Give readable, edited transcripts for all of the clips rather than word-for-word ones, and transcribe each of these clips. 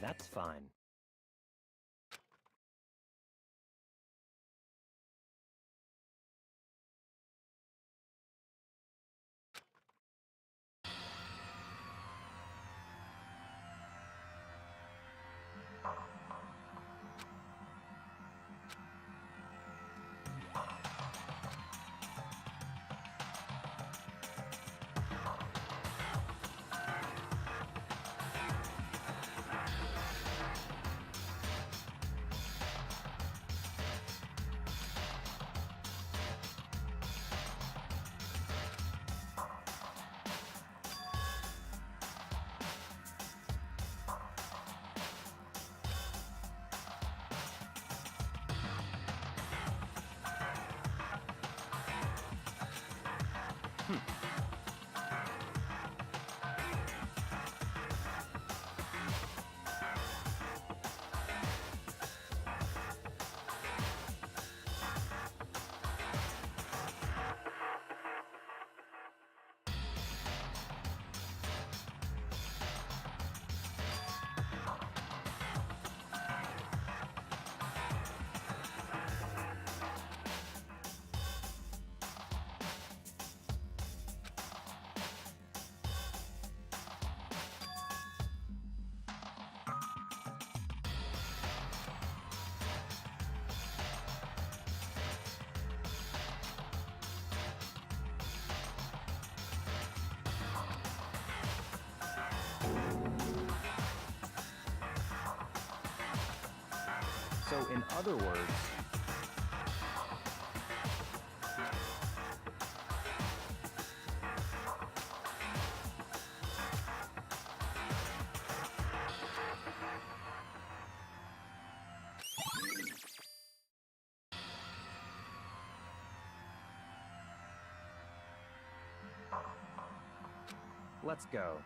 That's fine. So in other words, let's go.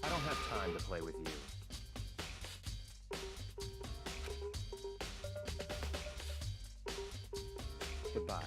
I don't have time to play with you. Goodbye.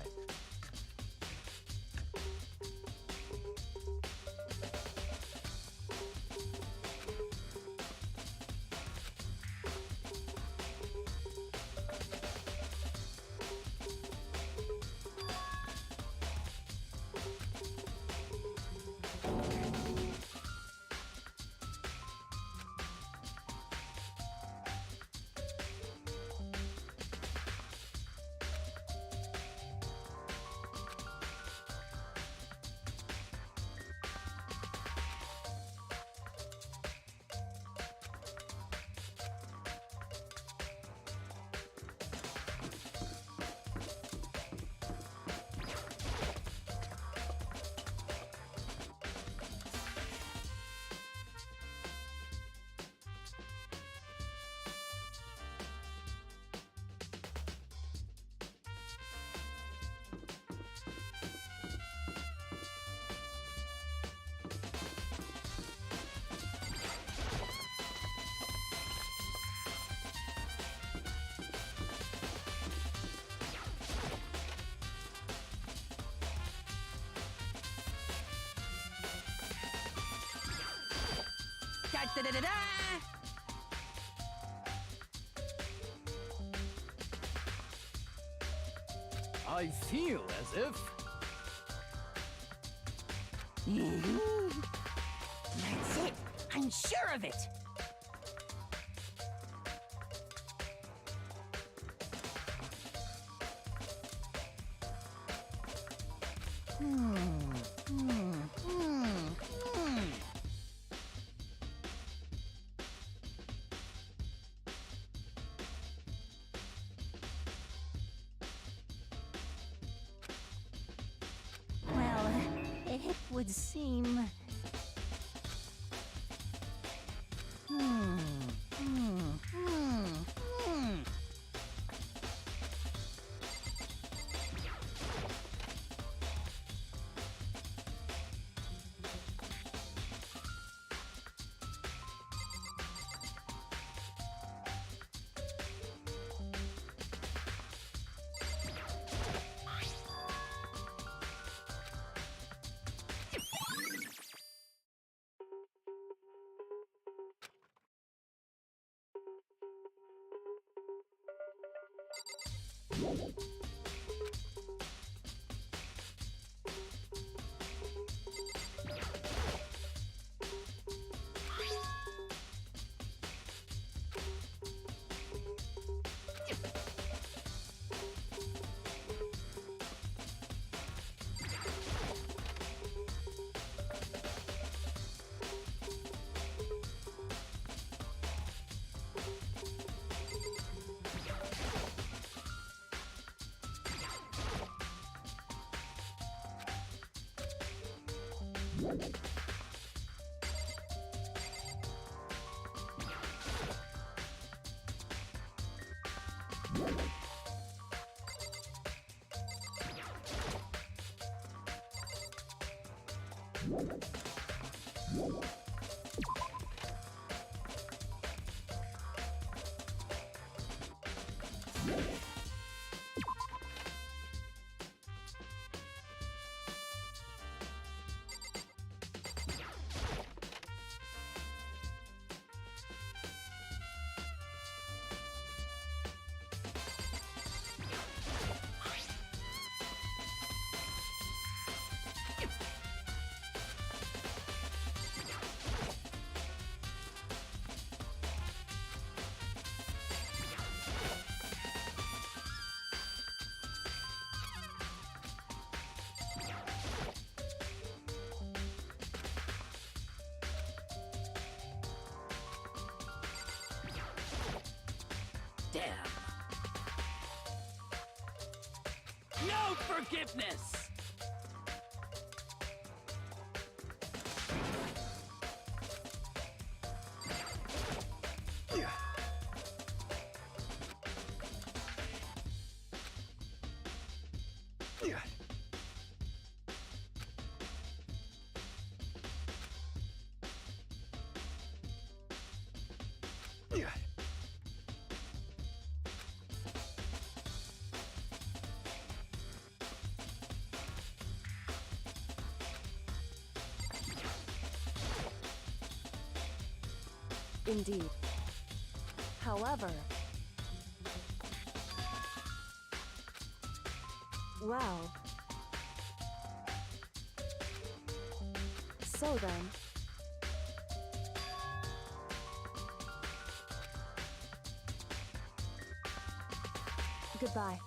Da-da-da-da! I feel as if... That's it! I'm sure of it! Well, it would seem... Damn. No forgiveness! Indeed. However... Well... So then... Goodbye.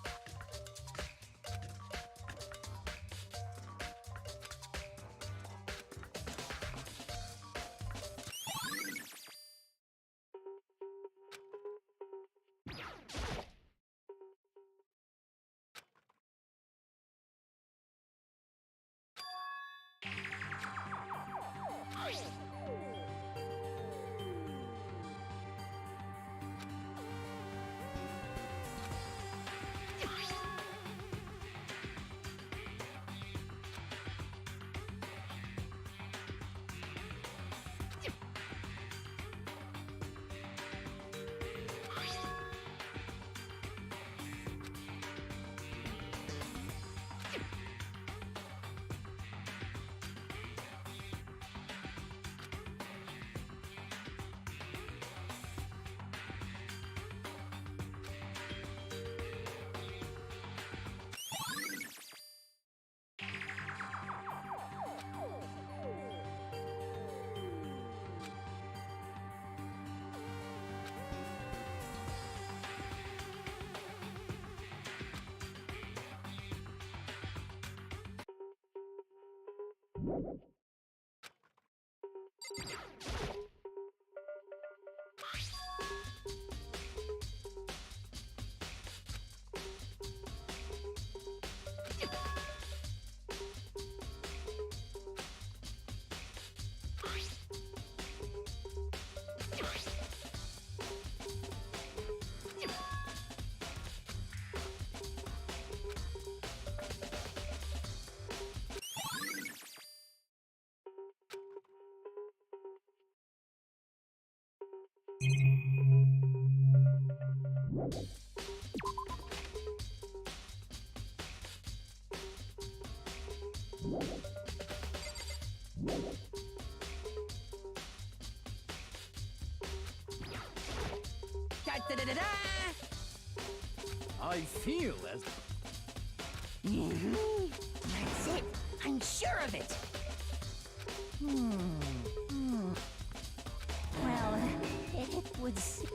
I feel as... That's it. I'm sure of it. Well, it would seem...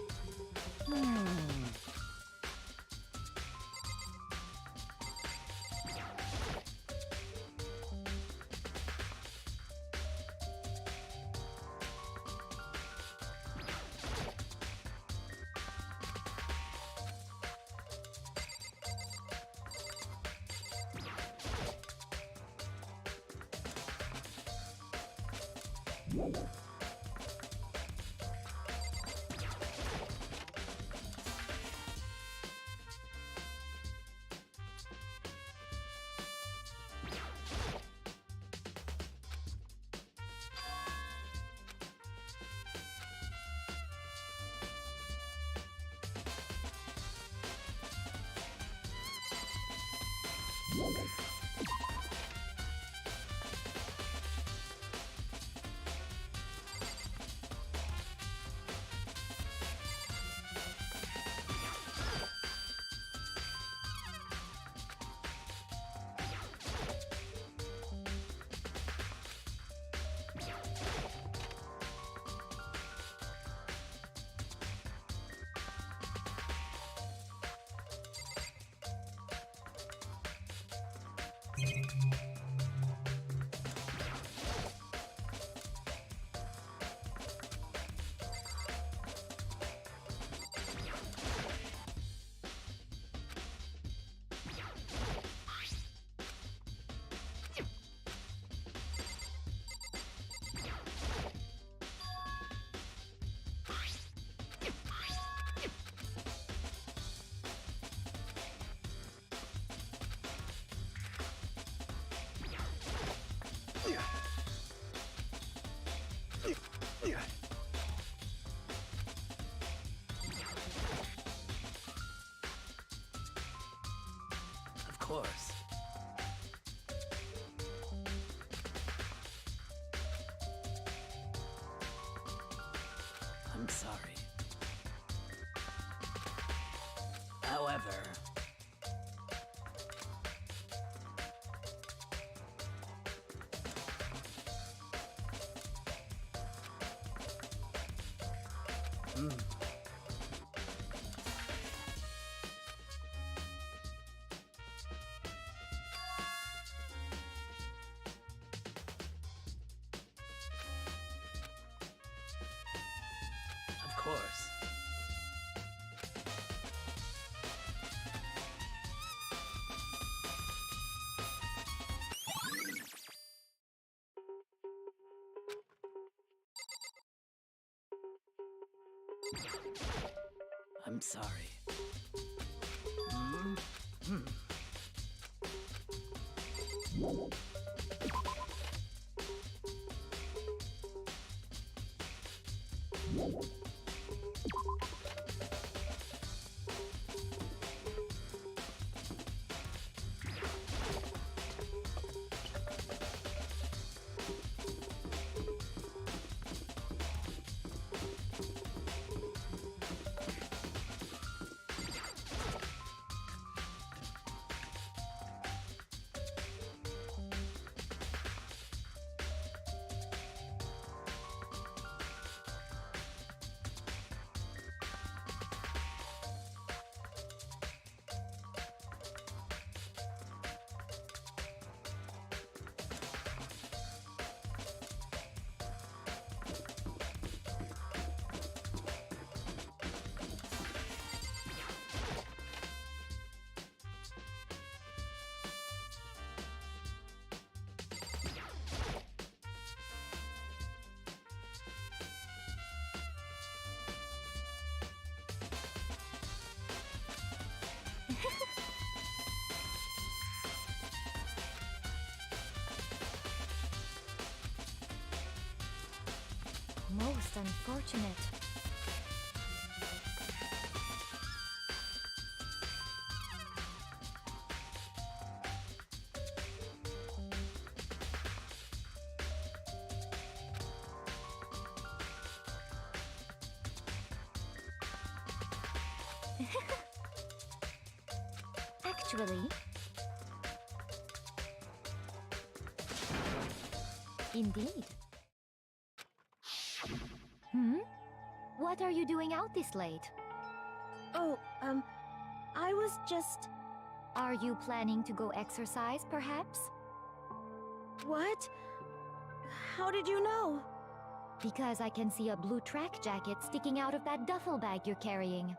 Of course. I'm sorry. However... Of course. I'm sorry. Most unfortunate. Actually. Indeed. Hmm? What are you doing out this late? Oh, I was just... Are you planning to go exercise, perhaps? What? How did you know? Because I can see a blue track jacket sticking out of that duffel bag you're carrying.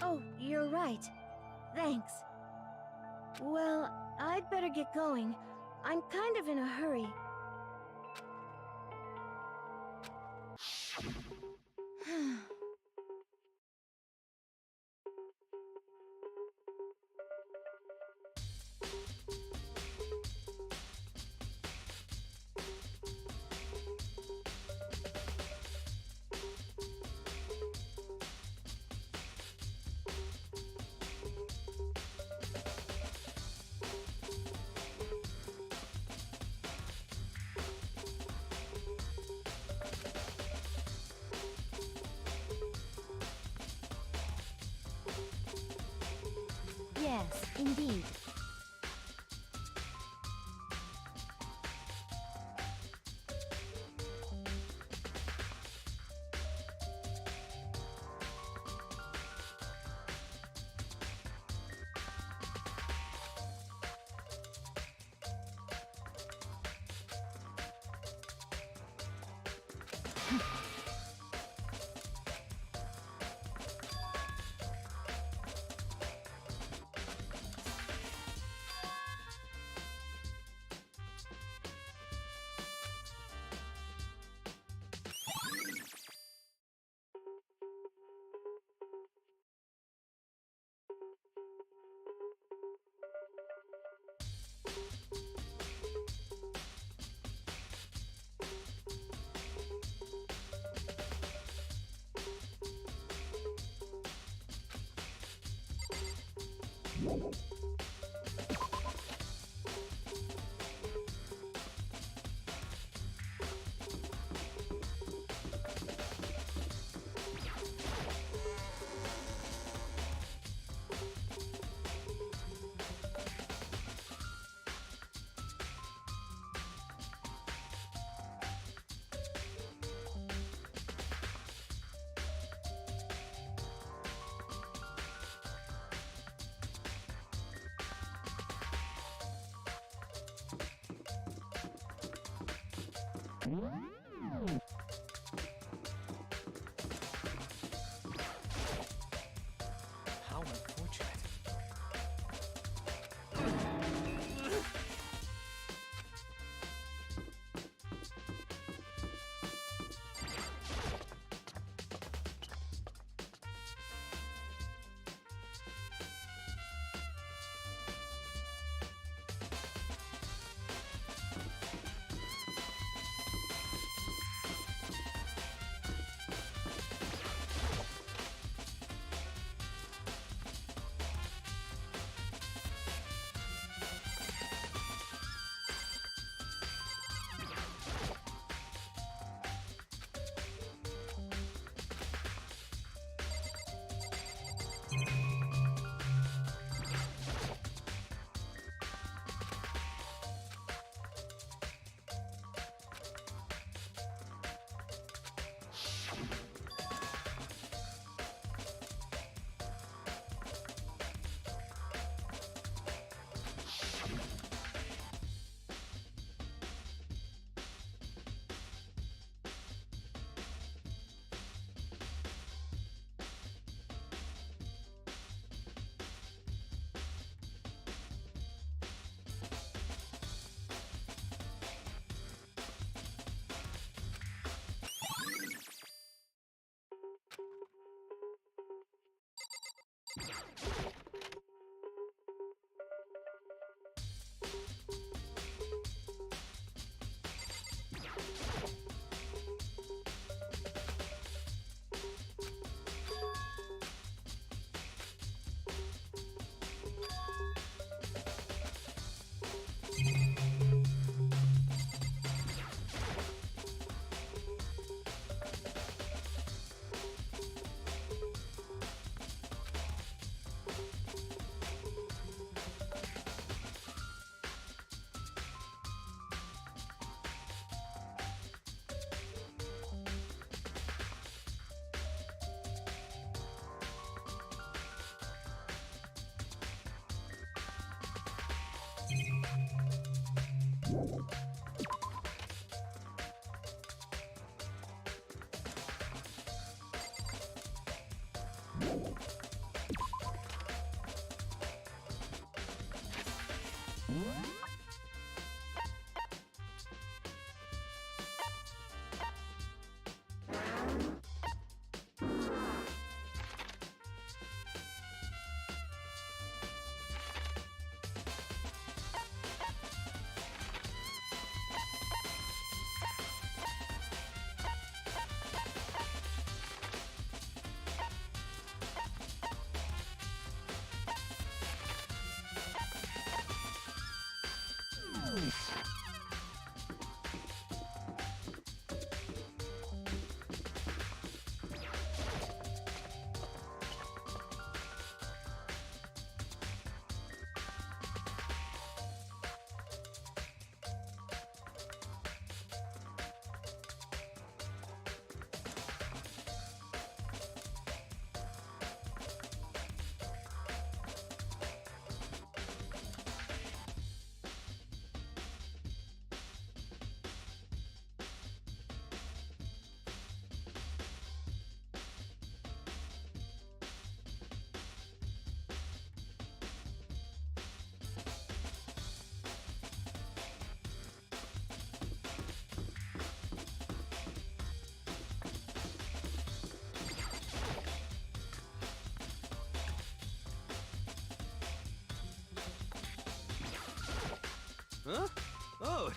Oh, you're right. Thanks. Well, I'd better get going. I'm kind of in a hurry. Yes, indeed. How unfortunate. Huh? Oh.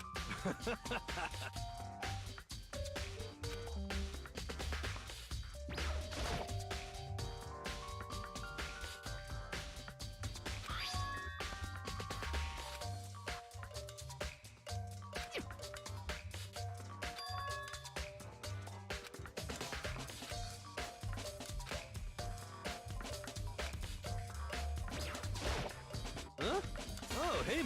Huh? Oh, hey.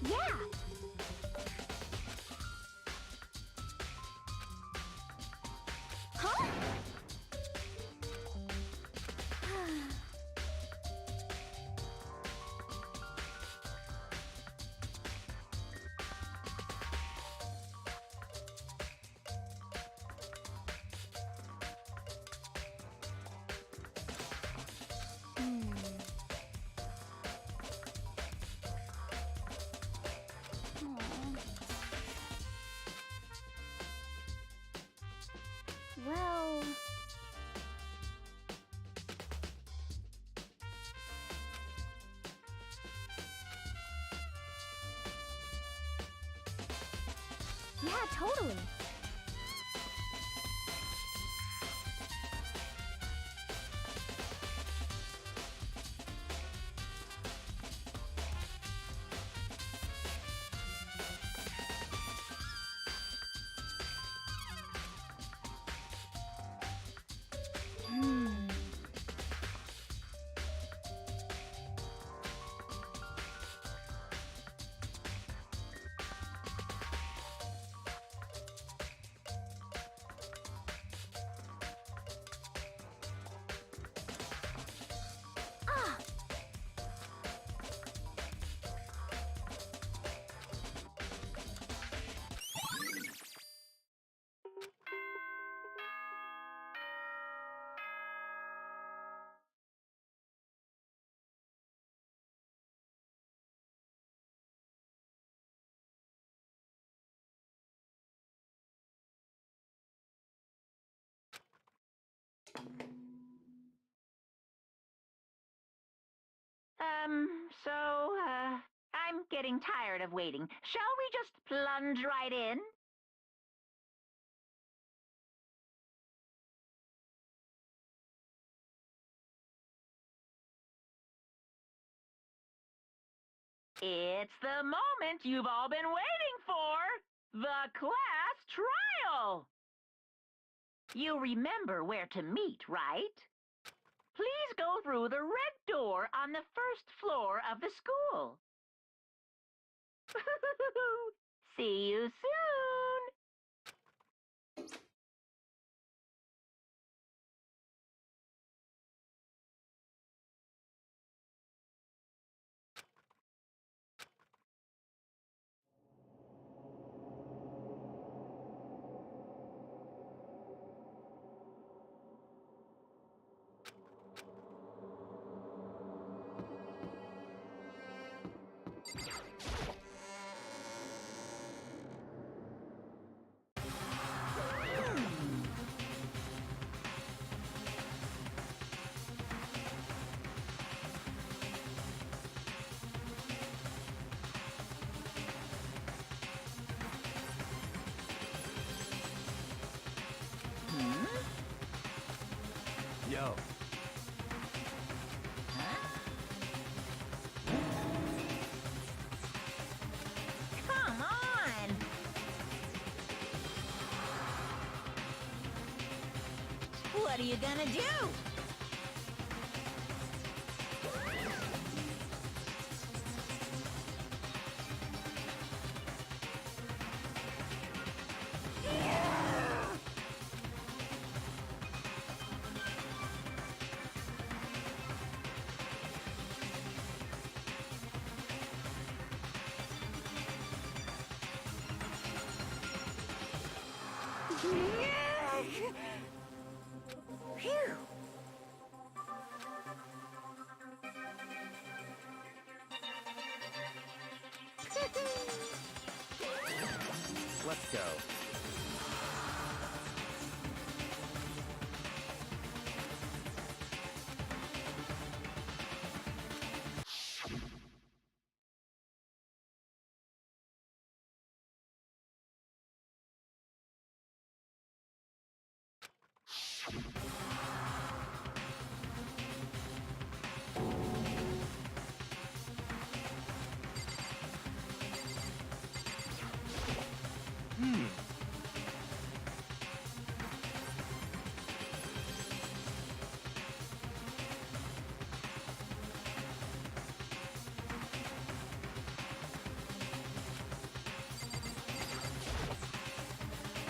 Yeah! Huh? Well... Yeah, totally. I'm getting tired of waiting. Shall we just plunge right in? It's the moment you've all been waiting for! The class trial! You remember where to meet, right? Please go through the red door on the first floor of the school. See you soon! Yo. Come on! What are you gonna do? Phew! Let's go.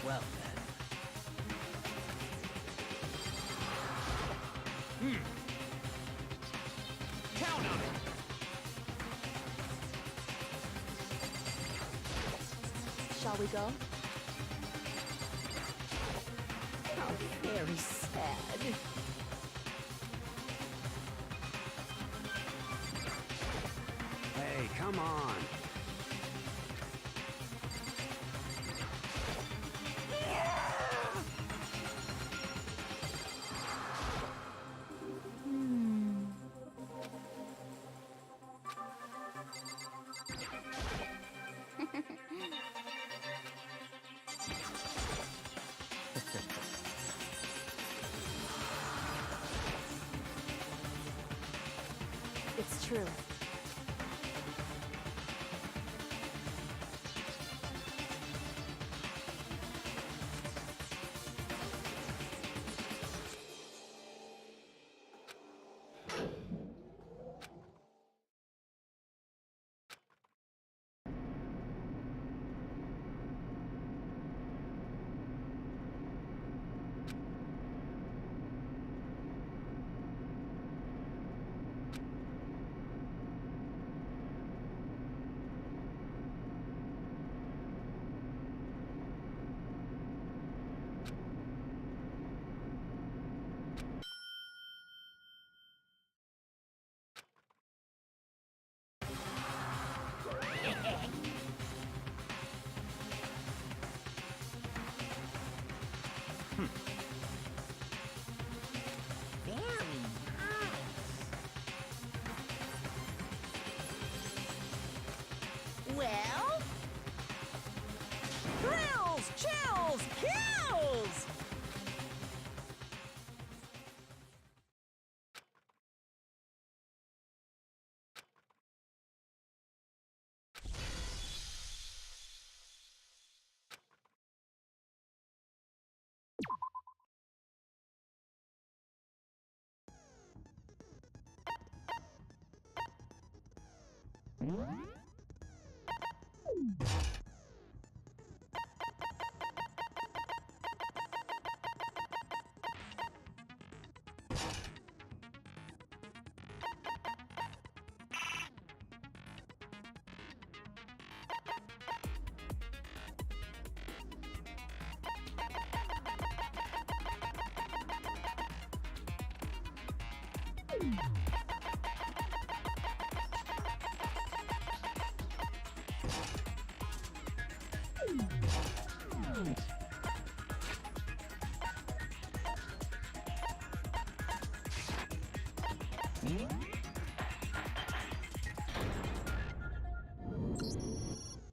Well then. Count on it! Shall we go? How very sad. Hey, come on. It's true. Very nice. Well? Thrills, chills, kills!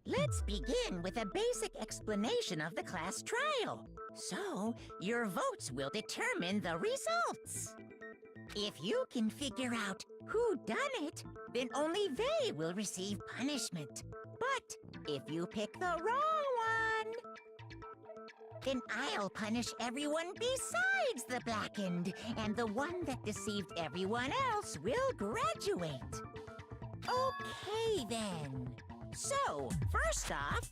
Let's begin with a basic explanation of the class trial. So, your votes will determine the results. If you can figure out who done it, then only they will receive punishment. But if you pick the wrong one, then I'll punish everyone besides the blackened, and the one that deceived everyone else will graduate. Okay, then. So, first off,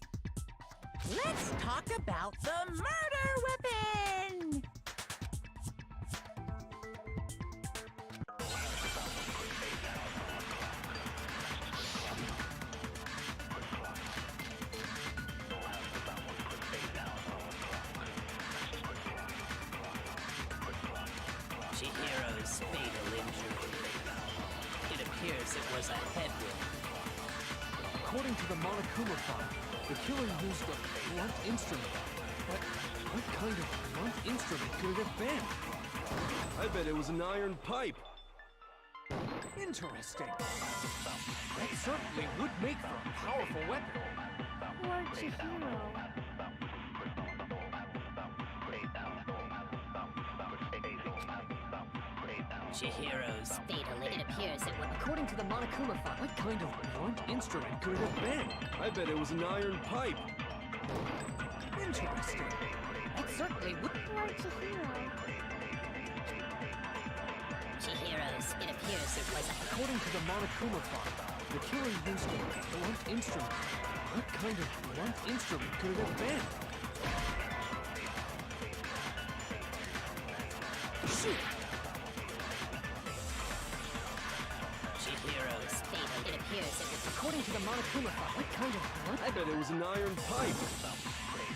let's talk about the murder weapon! Chihiro's fatal injury. It appears it was a head wound. According to the Monokuma file, the killer used a blunt instrument. But what kind of blunt instrument could it have been? I bet it was an iron pipe. Interesting. That certainly would make for a powerful weapon. Poor Chihiro. Chihiro's fatal. It appears it was. According to the Monokuma file, what kind of blunt instrument could it have been? I bet it was an iron pipe. Interesting. That certainly would. Poor Chihiro. Chihiro's. It appears it was. According to the Monokuma file, the killer used a blunt instrument. What kind of blunt instrument could it have been? Shoot! Chihiro's fatal. It appears it was. According to the Monokuma file, what kind of blunt? I bet it was an iron pipe.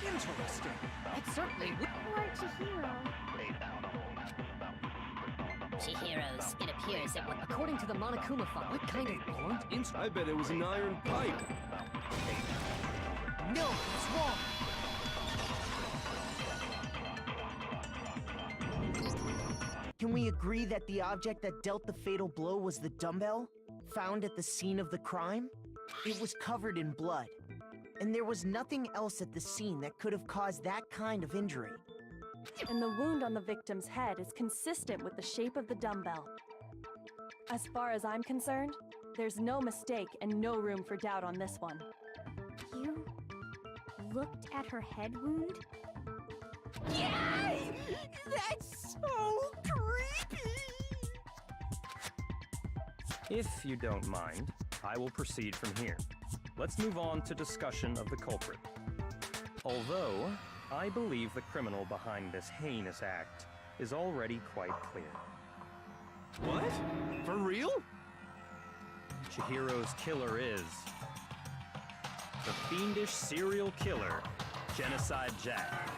Interesting. That certainly would. Poor Chihiro. Chihiro's. It appears it was. According to the Monokuma file, what kind of blunt instrument? I bet it was an iron pipe. No, it's wrong. Can we agree that the object that dealt the fatal blow was the dumbbell, found at the scene of the crime? It was covered in blood, and there was nothing else at the scene that could have caused that kind of injury. And the wound on the victim's head is consistent with the shape of the dumbbell. As far as I'm concerned, there's no mistake and no room for doubt on this one. You looked at her head wound? Yay! That's so creepy! If you don't mind, I will proceed from here. Let's move on to discussion of the culprit. Although, I believe the criminal behind this heinous act is already quite clear. What? For real? Chihiro's killer is the fiendish serial killer, Genocide Jack.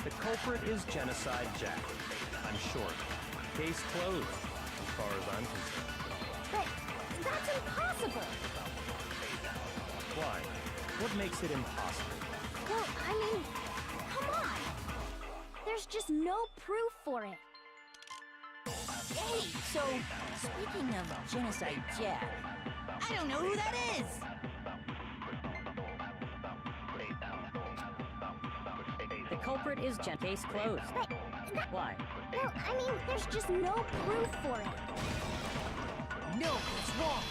The culprit is Genocide Jack. I'm short. Case closed, as far as I'm concerned. But that's impossible! Why? What makes it impossible? Well, I mean, come on! There's just no proof for it. Hey, so, speaking of Genocide Jack, I don't know who that is! The culprit is case closed. But Why? well, I mean, there's just no proof for it. No, it's wrong!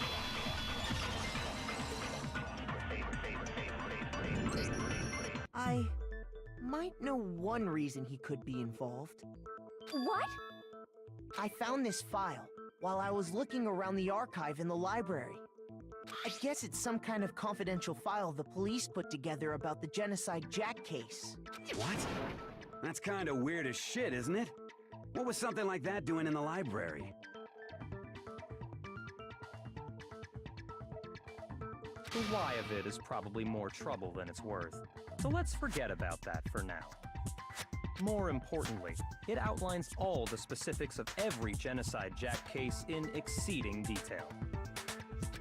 I might know one reason he could be involved. What? I found this file while I was looking around the archive in the library. I guess it's some kind of confidential file the police put together about the Genocide Jack case. What? That's kinda weird as shit, isn't it? What was something like that doing in the library? The why of it is probably more trouble than it's worth, so let's forget about that for now. More importantly, it outlines all the specifics of every Genocide Jack case in exceeding detail.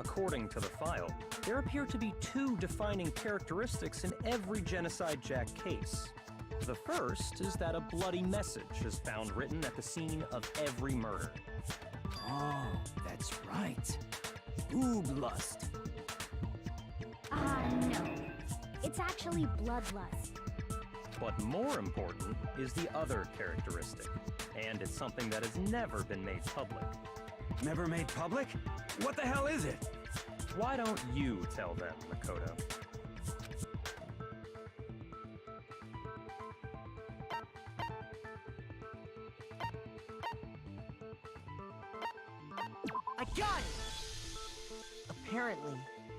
According to the file, there appear to be two defining characteristics in every Genocide Jack case. The first is that a bloody message is found written at the scene of every murder. Oh, that's right. Booblust. No. It's actually bloodlust. But more important is the other characteristic, and it's something that has never been made public. Never made public? What the hell is it? Why don't you tell them, Makoto? I got it! Apparently,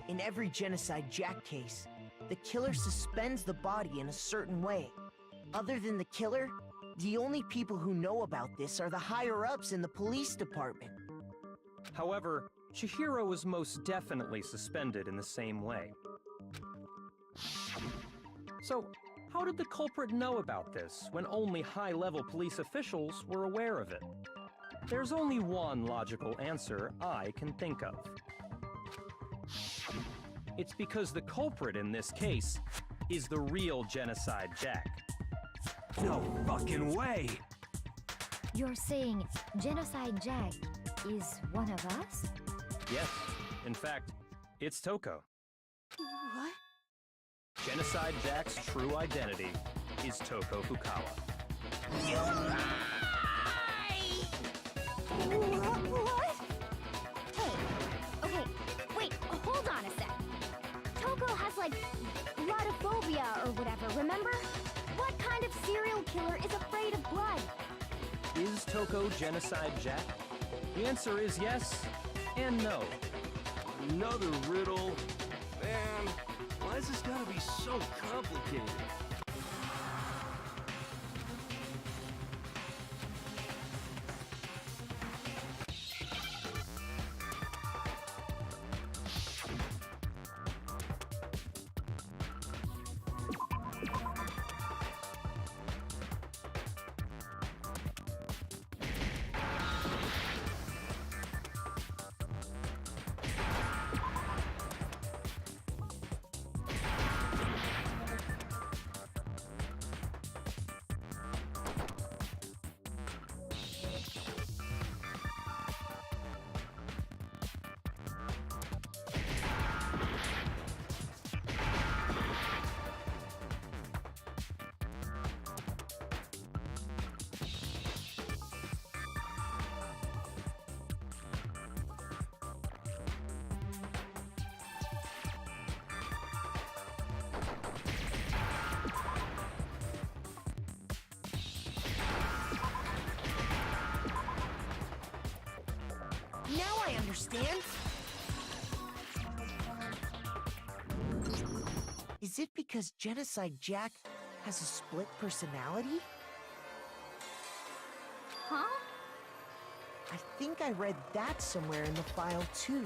in every Genocide Jack case, the killer suspends the body in a certain way. Other than the killer, the only people who know about this are the higher-ups in the police department. However, Chihiro was most definitely suspended in the same way. So, how did the culprit know about this when only high-level police officials were aware of it? There's only one logical answer I can think of. It's because the culprit in this case is the real Genocide Jack. No fucking way! You're saying Genocide Jack is one of us? Yes, in fact, it's Toko. What? Genocide Jack's true identity is Toko Fukawa. You lie! What? Hey, okay, wait, hold on a sec. Toko has, like, blodophobia or whatever, remember? What kind of serial killer is afraid of blood? Is Toko Genocide Jack? The answer is yes and no. Another riddle. Man, why is this gotta be so complicated? Now I understand! Is it because Genocide Jack has a split personality? Huh? I think I read that somewhere in the file, too.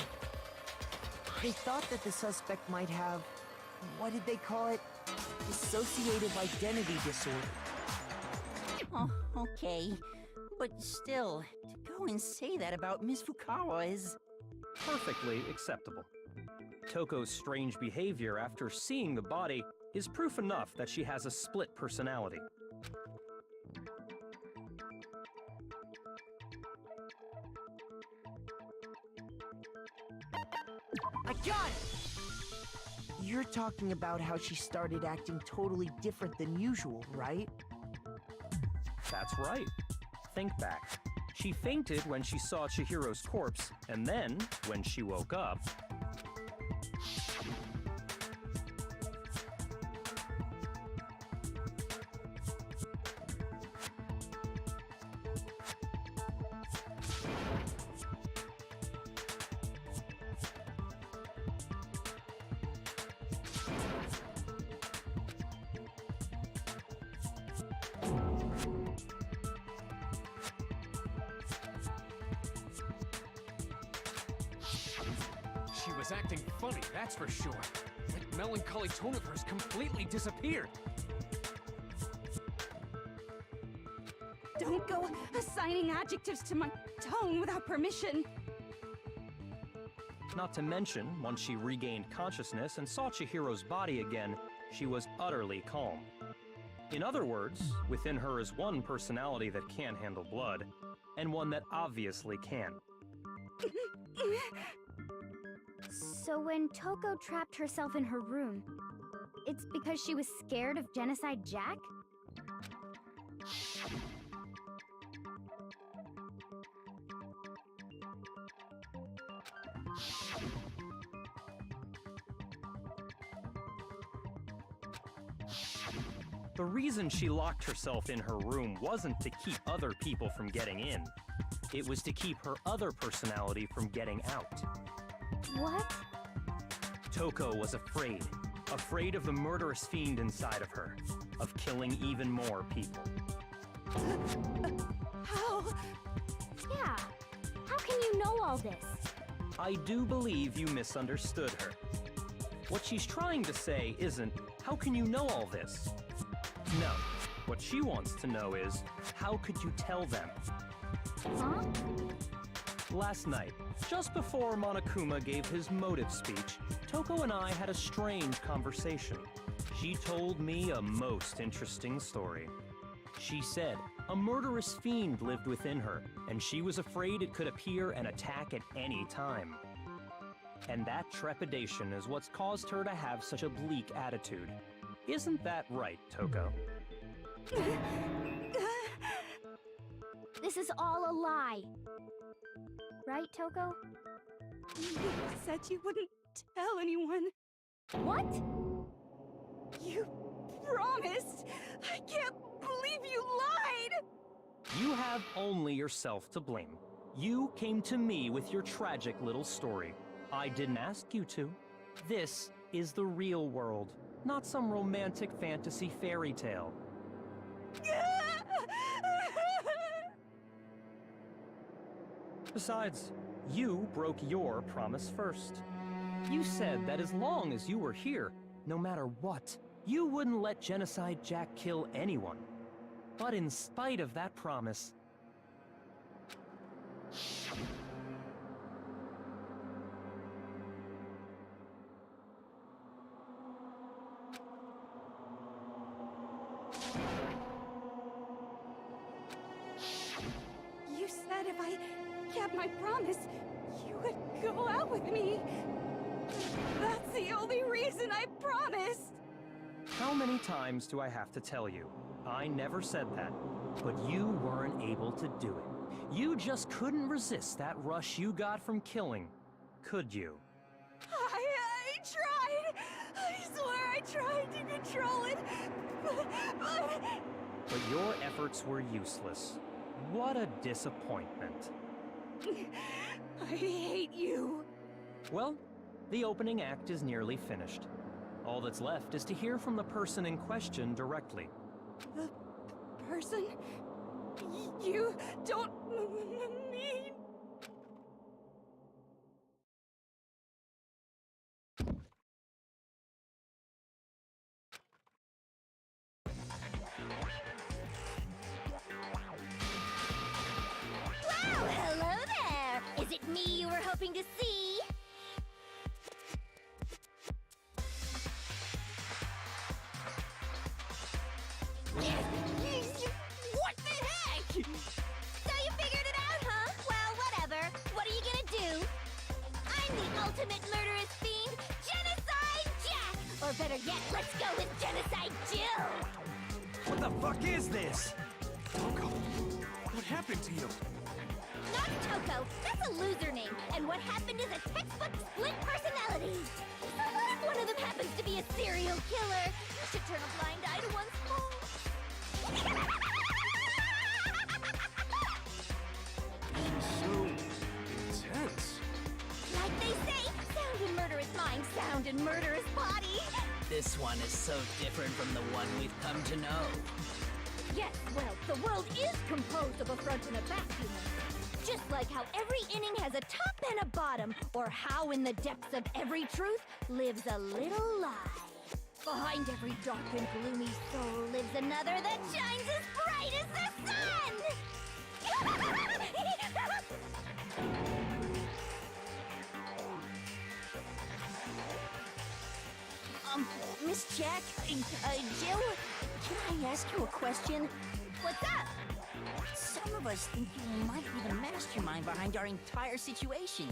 They thought that the suspect might have, what did they call it? Dissociative identity disorder. Oh, okay. But still, to go and say that about Miss Fukawa is... Perfectly acceptable. Toko's strange behavior after seeing the body is proof enough that she has a split personality. I got it! You're talking about how she started acting totally different than usual, right? That's right. Think back. She fainted when she saw Chihiro's corpse, and then, when she woke up... She was acting funny, that's for sure. That melancholy tone of hers completely disappeared. Don't go assigning adjectives to my tone without permission. Not to mention, once she regained consciousness and saw Chihiro's body again, she was utterly calm. In other words, within her is one personality that can't handle blood, and one that obviously can. So when Toko trapped herself in her room, it's because she was scared of Genocide Jack? The reason she locked herself in her room wasn't to keep other people from getting in. It was to keep her other personality from getting out. What? Toko was afraid. Afraid of the murderous fiend inside of her. Of killing even more people. How? Yeah. How can you know all this? I do believe you misunderstood her. What she's trying to say isn't, how can you know all this? No. What she wants to know is, how could you tell them? Huh? Last night, just before Monokuma gave his motive speech, Toko and I had a strange conversation. She told me a most interesting story. She said a murderous fiend lived within her, and she was afraid it could appear and attack at any time. And that trepidation is what's caused her to have such a bleak attitude. Isn't that right, Toko? This is all a lie. Right, Toko? You said you wouldn't tell anyone. What? You promised! I can't believe you lied! You have only yourself to blame. You came to me with your tragic little story. I didn't ask you to. This is the real world, not some romantic fantasy fairy tale. Besides, you broke your promise first. You said that as long as you were here, no matter what, you wouldn't let Genocide Jack kill anyone. But in spite of that promise... You said if I kept my promise, you would go out with me. That's the only reason I promised. How many times do I have to tell you? I never said that, but you weren't able to do it. You just couldn't resist that rush you got from killing, could you? I tried. I swear I tried to control it, But your efforts were useless. What a disappointment. I hate you. Well, the opening act is nearly finished. All that's left is to hear from the person in question directly. The person? You don't mean... Wow, hello there! Is it me you were hoping to see? What the heck? So you figured it out, huh? Well, whatever. What are you gonna do? I'm the ultimate murderous fiend, Genocide Jack! Or better yet, let's go with Genocide Jill! What the fuck is this? Toko, what happened to you? Not Toko, that's a loser name. And what happened is a textbook split personality. So what if one of them happens to be a serial killer? You should turn a blind eye to one's fault. So intense. Like they say, sound in murderous mind, sound in murderous body. This one is so different from the one we've come to know. Yes, well, the world is composed of a front and a back, you know. Just like how every inning has a top and a bottom, or how in the depths of every truth lives a little lie. Behind every dark and gloomy soul lives another that shines as bright as the sun! Miss Jack, Jill, can I ask you a question? What's up? Some of us think you might be the mastermind behind our entire situation.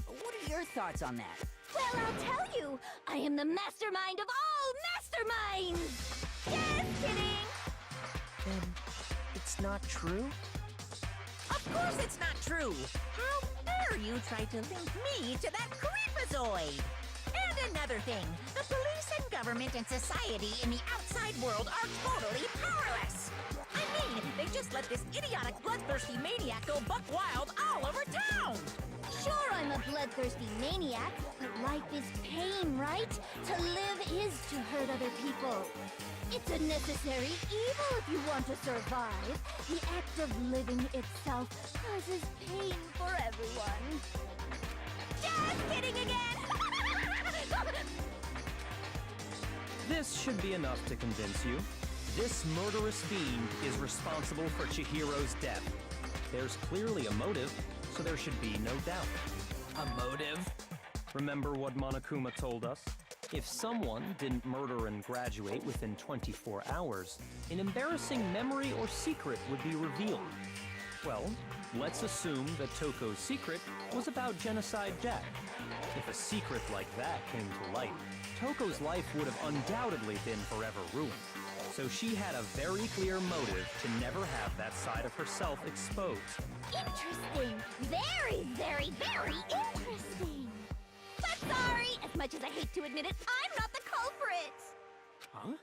What are your thoughts on that? Well, I'll tell you. I am the mastermind of all masterminds! Just kidding! Then it's not true? Of course it's not true! How dare you try to link me to that creepazoid? And another thing, the police and government and society in the outside world are totally powerless! I mean, they just let this idiotic bloodthirsty maniac go buck wild all over town! Sure, I'm a bloodthirsty maniac, but life is pain, right? To live is to hurt other people. It's a necessary evil if you want to survive. The act of living itself causes pain for everyone. Just kidding again! This should be enough to convince you. This murderous fiend is responsible for Chihiro's death. There's clearly a motive, so there should be no doubt. A motive? Remember what Monokuma told us? If someone didn't murder and graduate within 24 hours, an embarrassing memory or secret would be revealed. Well, let's assume that Toko's secret was about Genocide Jack. If a secret like that came to light, Toko's life would have undoubtedly been forever ruined. So she had a very clear motive to never have that side of herself exposed. Interesting. Very, very, very interesting. But sorry, as much as I hate to admit it, I'm not the culprit. Huh?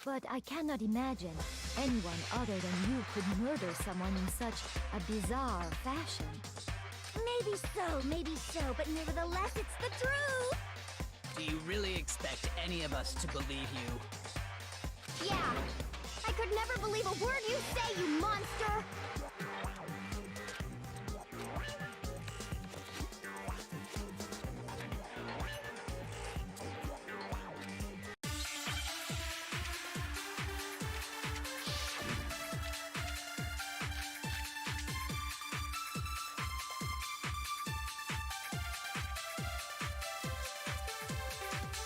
But I cannot imagine anyone other than you could murder someone in such a bizarre fashion. Maybe so, but nevertheless, it's the truth. Do you really expect any of us to believe you? Yeah. I could never believe a word you say, you monster!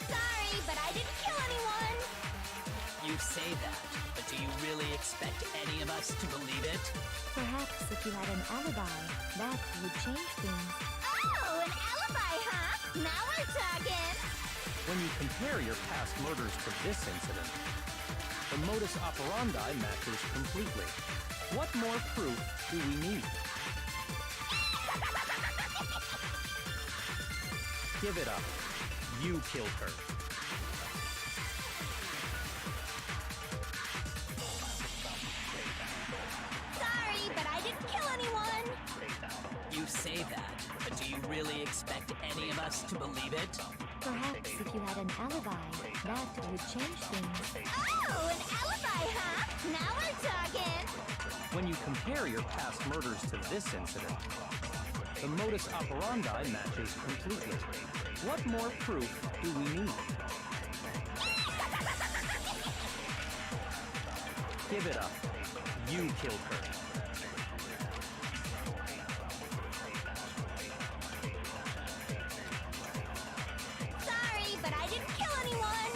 Sorry, but I didn't kill anyone! You say that, but do you really expect any of us to believe it? Perhaps if you had an alibi, that would change things. Oh, an alibi, huh? Now we're talking! When you compare your past murders to this incident, the modus operandi matches completely. What more proof do we need? Give it up. You killed her. Sorry, but I didn't kill anyone! You say that, but do you really expect any of us to believe it? Perhaps if you had an alibi, that would change things. Oh, an alibi, huh? Now we're talking! When you compare your past murders to this incident, the modus operandi matches completely. What more proof do we need? Give it up. You killed her. Sorry, but I didn't kill anyone!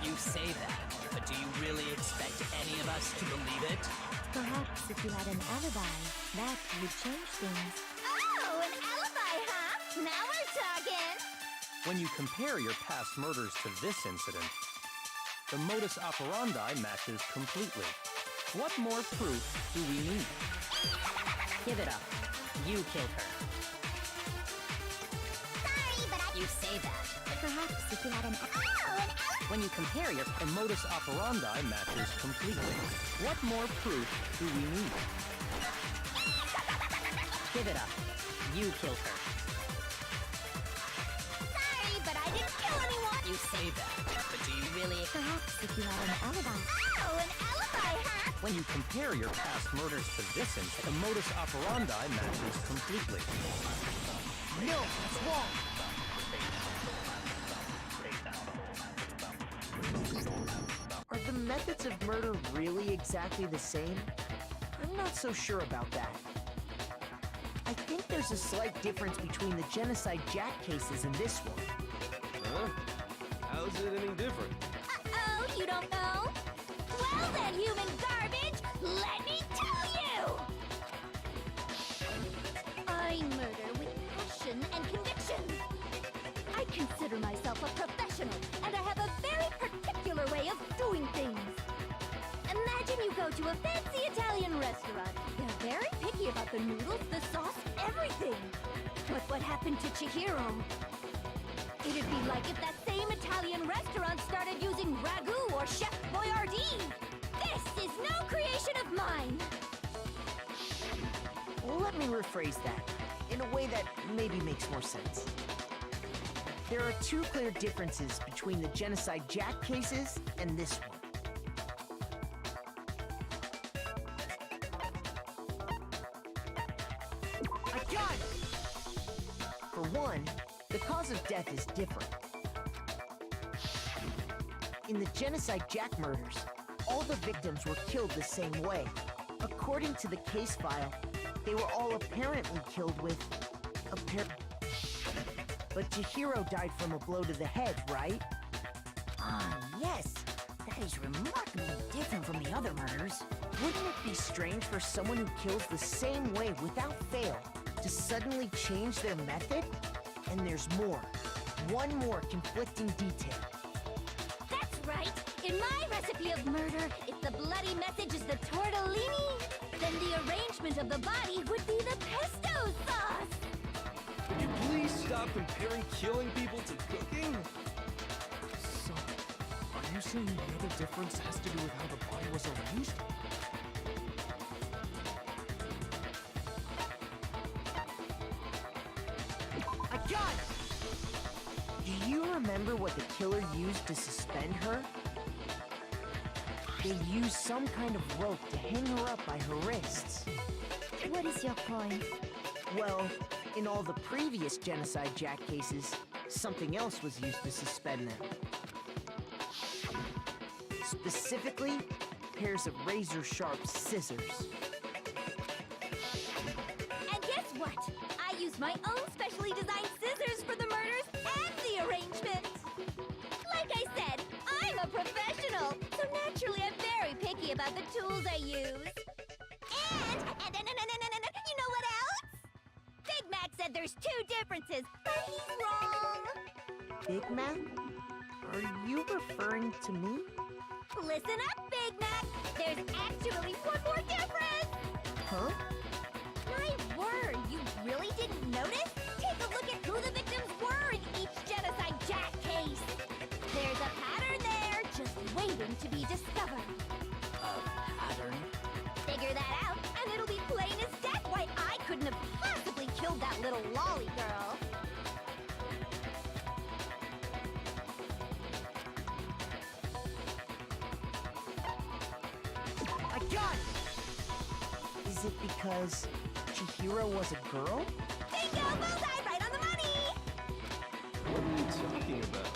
You say that, but do you really expect any of us to believe it? Perhaps if you had an alibi, that would change things. Oh, an alibi, huh? Now we're talking! When you compare your past murders to this incident, the modus operandi matches completely. What more proof do we need? Give it up. You killed her. Sorry, but I... You say that. Perhaps if you had an... Oh, an alibi! When you compare your modus operandi matches completely. What more proof do we need? Give it up. You killed her. Sorry, but I didn't kill anyone! You say that, but do you really Perhaps if you had an alibi. Oh, an alibi, huh? When you compare your past murders to this incident, the modus operandi matches completely. No, it's wrong. Are the methods of murder really exactly the same? I'm not so sure about that. I think there's a slight difference between the Genocide Jack cases and this one. Huh? How's it any different? Uh-oh, you don't know? Well then, human garbage, let me tell you! I murder with passion and conviction. I consider myself a professional, and I have a very particular way of doing things. Imagine you go to a fancy Italian restaurant. They're very picky about the noodles, the sauce, everything. But what happened to Chihiro? It'd be like if that same Italian restaurant started using ragu or Chef Boyardee. This is no creation of mine. Let me rephrase that in a way that maybe makes more sense. There are two clear differences between the Genocide Jack cases and this one. I got it! For one, the cause of death is different. In the Genocide Jack murders, all the victims were killed the same way. According to the case file, they were all apparently killed with... But Chihiro died from a blow to the head, right? Ah, yes. That is remarkably different from the other murders. Wouldn't it be strange for someone who kills the same way without fail to suddenly change their method? And there's more. One more conflicting detail. That's right. In my recipe of murder, if the bloody message is the tortellini, then the arrangement of the body would be the pesto sauce. Could you please stop comparing killing people to cooking? So, are you saying the other difference has to do with how the body was arranged? I got it! Do you remember what the killer used to suspend her? They used some kind of rope to hang her up by her wrists. What is your point? Well, in all the previous Genocide Jack cases, something else was used to suspend them. Specifically, pairs of razor-sharp scissors. And guess what? I used my own specially designed scissors for the murders and the arrangement. Like I said, I'm a professional, so naturally I'm very picky about the tools I use. And you know what else? Big Mac said there's two differences, but he's wrong. Big Mac? Are you referring to me? Listen up, Big Mac. There's actually one more difference. Huh? My word, you really didn't notice? Take a look at who the victims were in each Genocide Jack case. There's a pattern there, just waiting to be discovered. A pattern? Figure that out, and it'll be plain as death why I couldn't have possibly killed that little lolly girl. I got it! Is it because Chihiro was a girl? Bingo! Bullseye! Right on the money! What are you talking about?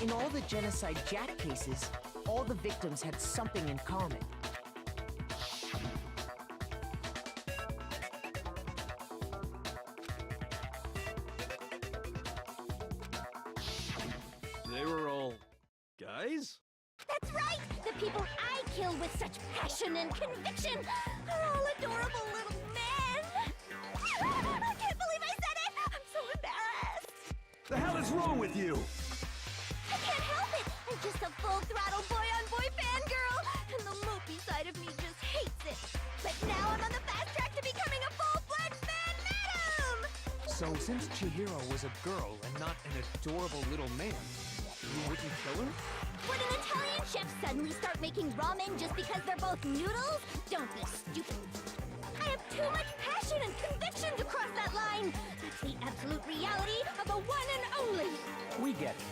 In all the Genocide Jack cases, all the victims had something in common. They were all guys? That's right! The people I kill with such passion and conviction are all adorable little men! I can't believe I said it! I'm so embarrassed! The hell is wrong with you? I can't help it! I'm just a full-throttle boy-on-boy fangirl, and the mopey side of me just hates it. But now I'm on the fast track to becoming a full-fledged fan madam! So, since Chihiro was a girl and not an adorable little man, you wouldn't kill her? Would an Italian chef suddenly start making ramen just because they're both noodles? Don't be stupid. I have too much passion and conviction to cross that line. That's the absolute reality of a one and only. We get it.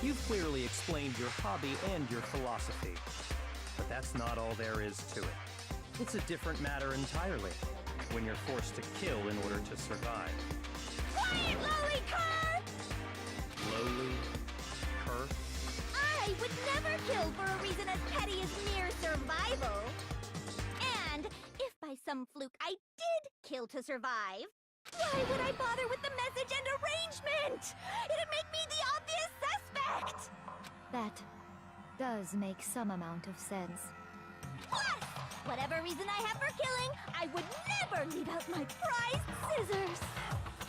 You've clearly explained your hobby and your philosophy. But that's not all there is to it. It's a different matter entirely, when you're forced to kill in order to survive. Quiet, lowly cur! Lowly? Cur? I would never kill for a reason as petty as mere survival. And if by some fluke I did kill to survive, why would I bother with the message and arrangement? It'd make me the obvious suspect! That does make some amount of sense. Plus, whatever reason I have for killing, I would never leave out my prized scissors.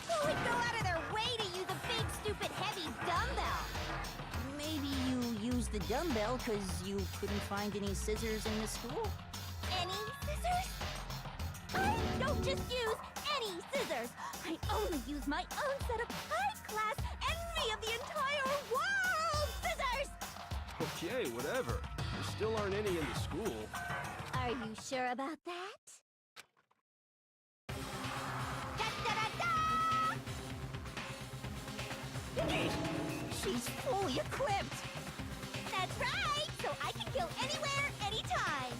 Who would go out of their way to use a big, stupid, heavy dumbbell? Maybe you used the dumbbell because you couldn't find any scissors in the school? Any scissors? I don't just use any scissors. I only use my own set of high-class envy of the entire world scissors! Okay, whatever. There still aren't any in the school. Are you sure about that? Da-da-da-da! She's fully equipped! That's right! So I can kill anywhere, anytime!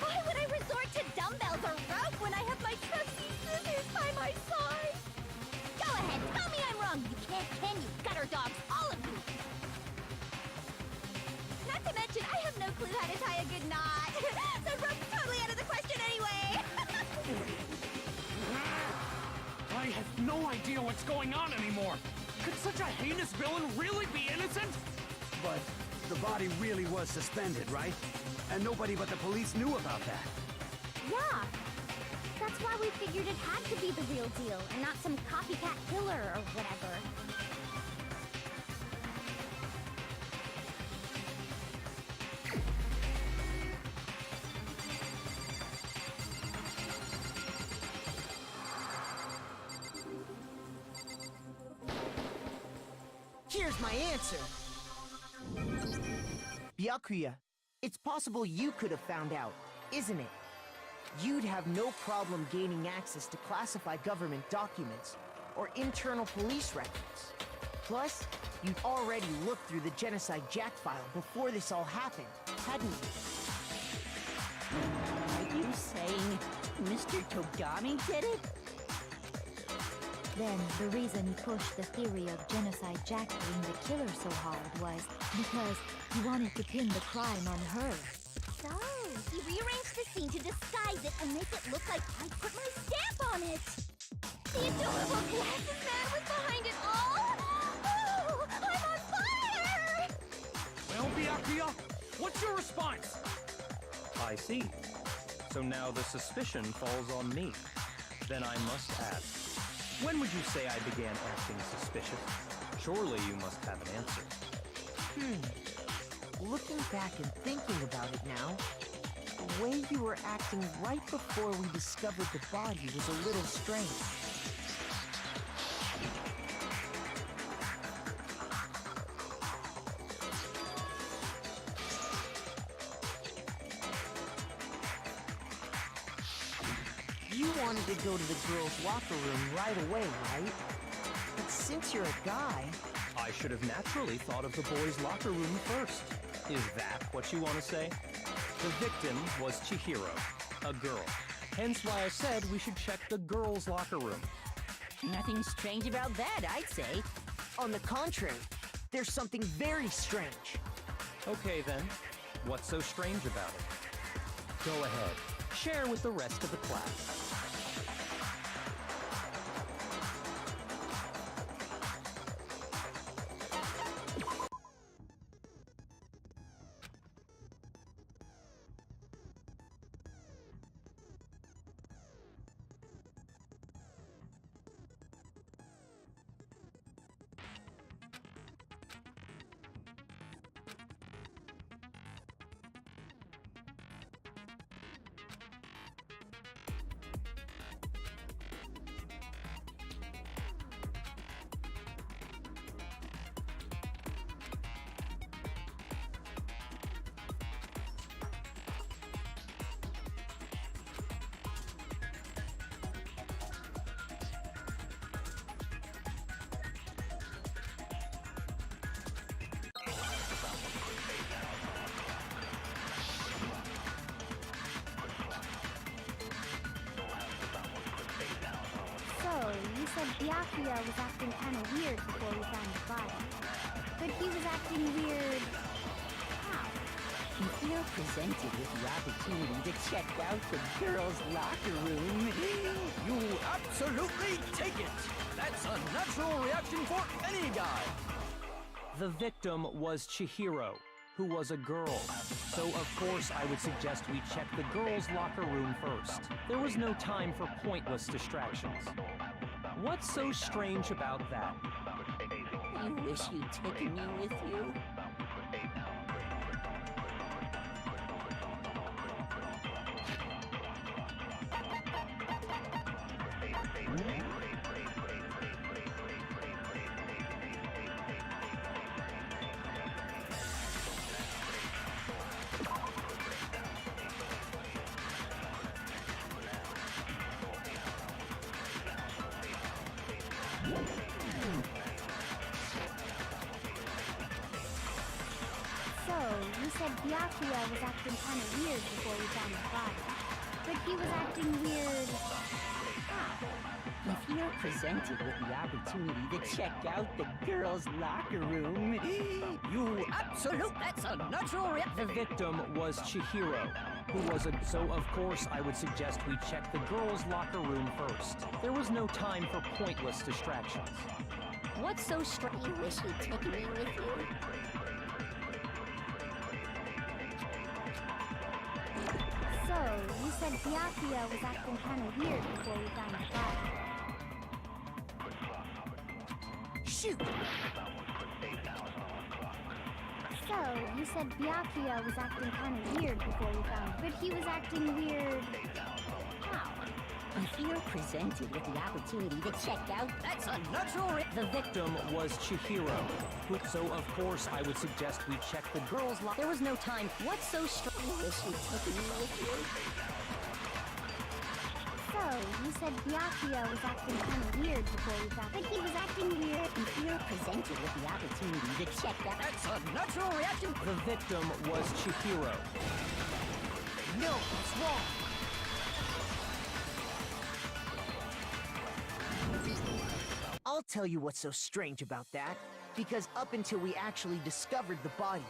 Why would I resort to dumbbells or rope when I have my trusty scissors by my side? Go ahead, tell me I'm wrong! You can't, can you? Gutter dogs, all of you! Not to mention, I have no clue how to tie a good knot! So rope's totally out of the question anyway! I have no idea what's going on anymore! Could such a heinous villain really be innocent? But the body really was suspended, right? And nobody but the police knew about that. Yeah! That's why we figured it had to be the real deal, and not some copycat killer or whatever. Here's my answer. Byakuya, it's possible you could have found out, isn't it? You'd have no problem gaining access to classified government documents or internal police records. Plus, you'd already looked through the Genocide Jack file before this all happened, hadn't you? Are you saying Mr. Togami did it? Then, the reason he pushed the theory of Genocide Jack being the killer so hard was because he wanted to pin the crime on her. So, he rearranged the scene to disguise it and make it look like I put my stamp on it! The adorable glasses man was behind it all! Oh, I'm on fire! Well, Byakuya, what's your response? I see. So now the suspicion falls on me. Then I must ask, when would you say I began acting suspicious? Surely you must have an answer. Looking back and thinking about it now, the way you were acting right before we discovered the body was a little strange. You wanted to go to the girls' locker room right away, right? But since you're a guy... I should have naturally thought of the boys' locker room first. Is that what you want to say? The victim was Chihiro, a girl. Hence why I said we should check the girls' locker room. Nothing strange about that, I'd say. On the contrary, there's something very strange. Okay then, what's so strange about it? Go ahead, share with the rest of the class. Byakuya was acting kinda weird before we found the body. But he was acting weird... how? If you're presented with the opportunity to check out the girls' locker room, You absolutely take it! That's a natural reaction for any guy! The victim was Chihiro, who was a girl. So of course I would suggest we check the girls' locker room first. There was no time for pointless distractions. What's so strange about that? you wish you'd taken me with you. So, you said Byakuya was acting kinda weird before we found the body. But he was acting weird... how? If you're presented with the opportunity to check out the girls' locker room, You absolute... That's a natural The victim was Chihiro, who was a... So of course I would suggest we check the girls' locker room first. There was no time for pointless distractions. what's so strange? You wish you'd taken me with you. So, you said Byakuya was acting kinda weird before we found the body. Shoot! So, you said Byakuya was acting kinda weird before we found him. But he was acting weird... how? If you're presented with the opportunity to check out... That's a natural... The victim was Chihiro, who... So of course I would suggest we check the girls' locker... There was no time. What's so strange? You wish you'd taken me with you. So, you said Byakuya was acting kinda weird before we found him. But he was acting weird... If you're presented with the opportunity to check out... That's a natural reaction... The victim was Chihiro. No, it's wrong. I'll tell you what's so strange about that. Because up until we actually discovered the body,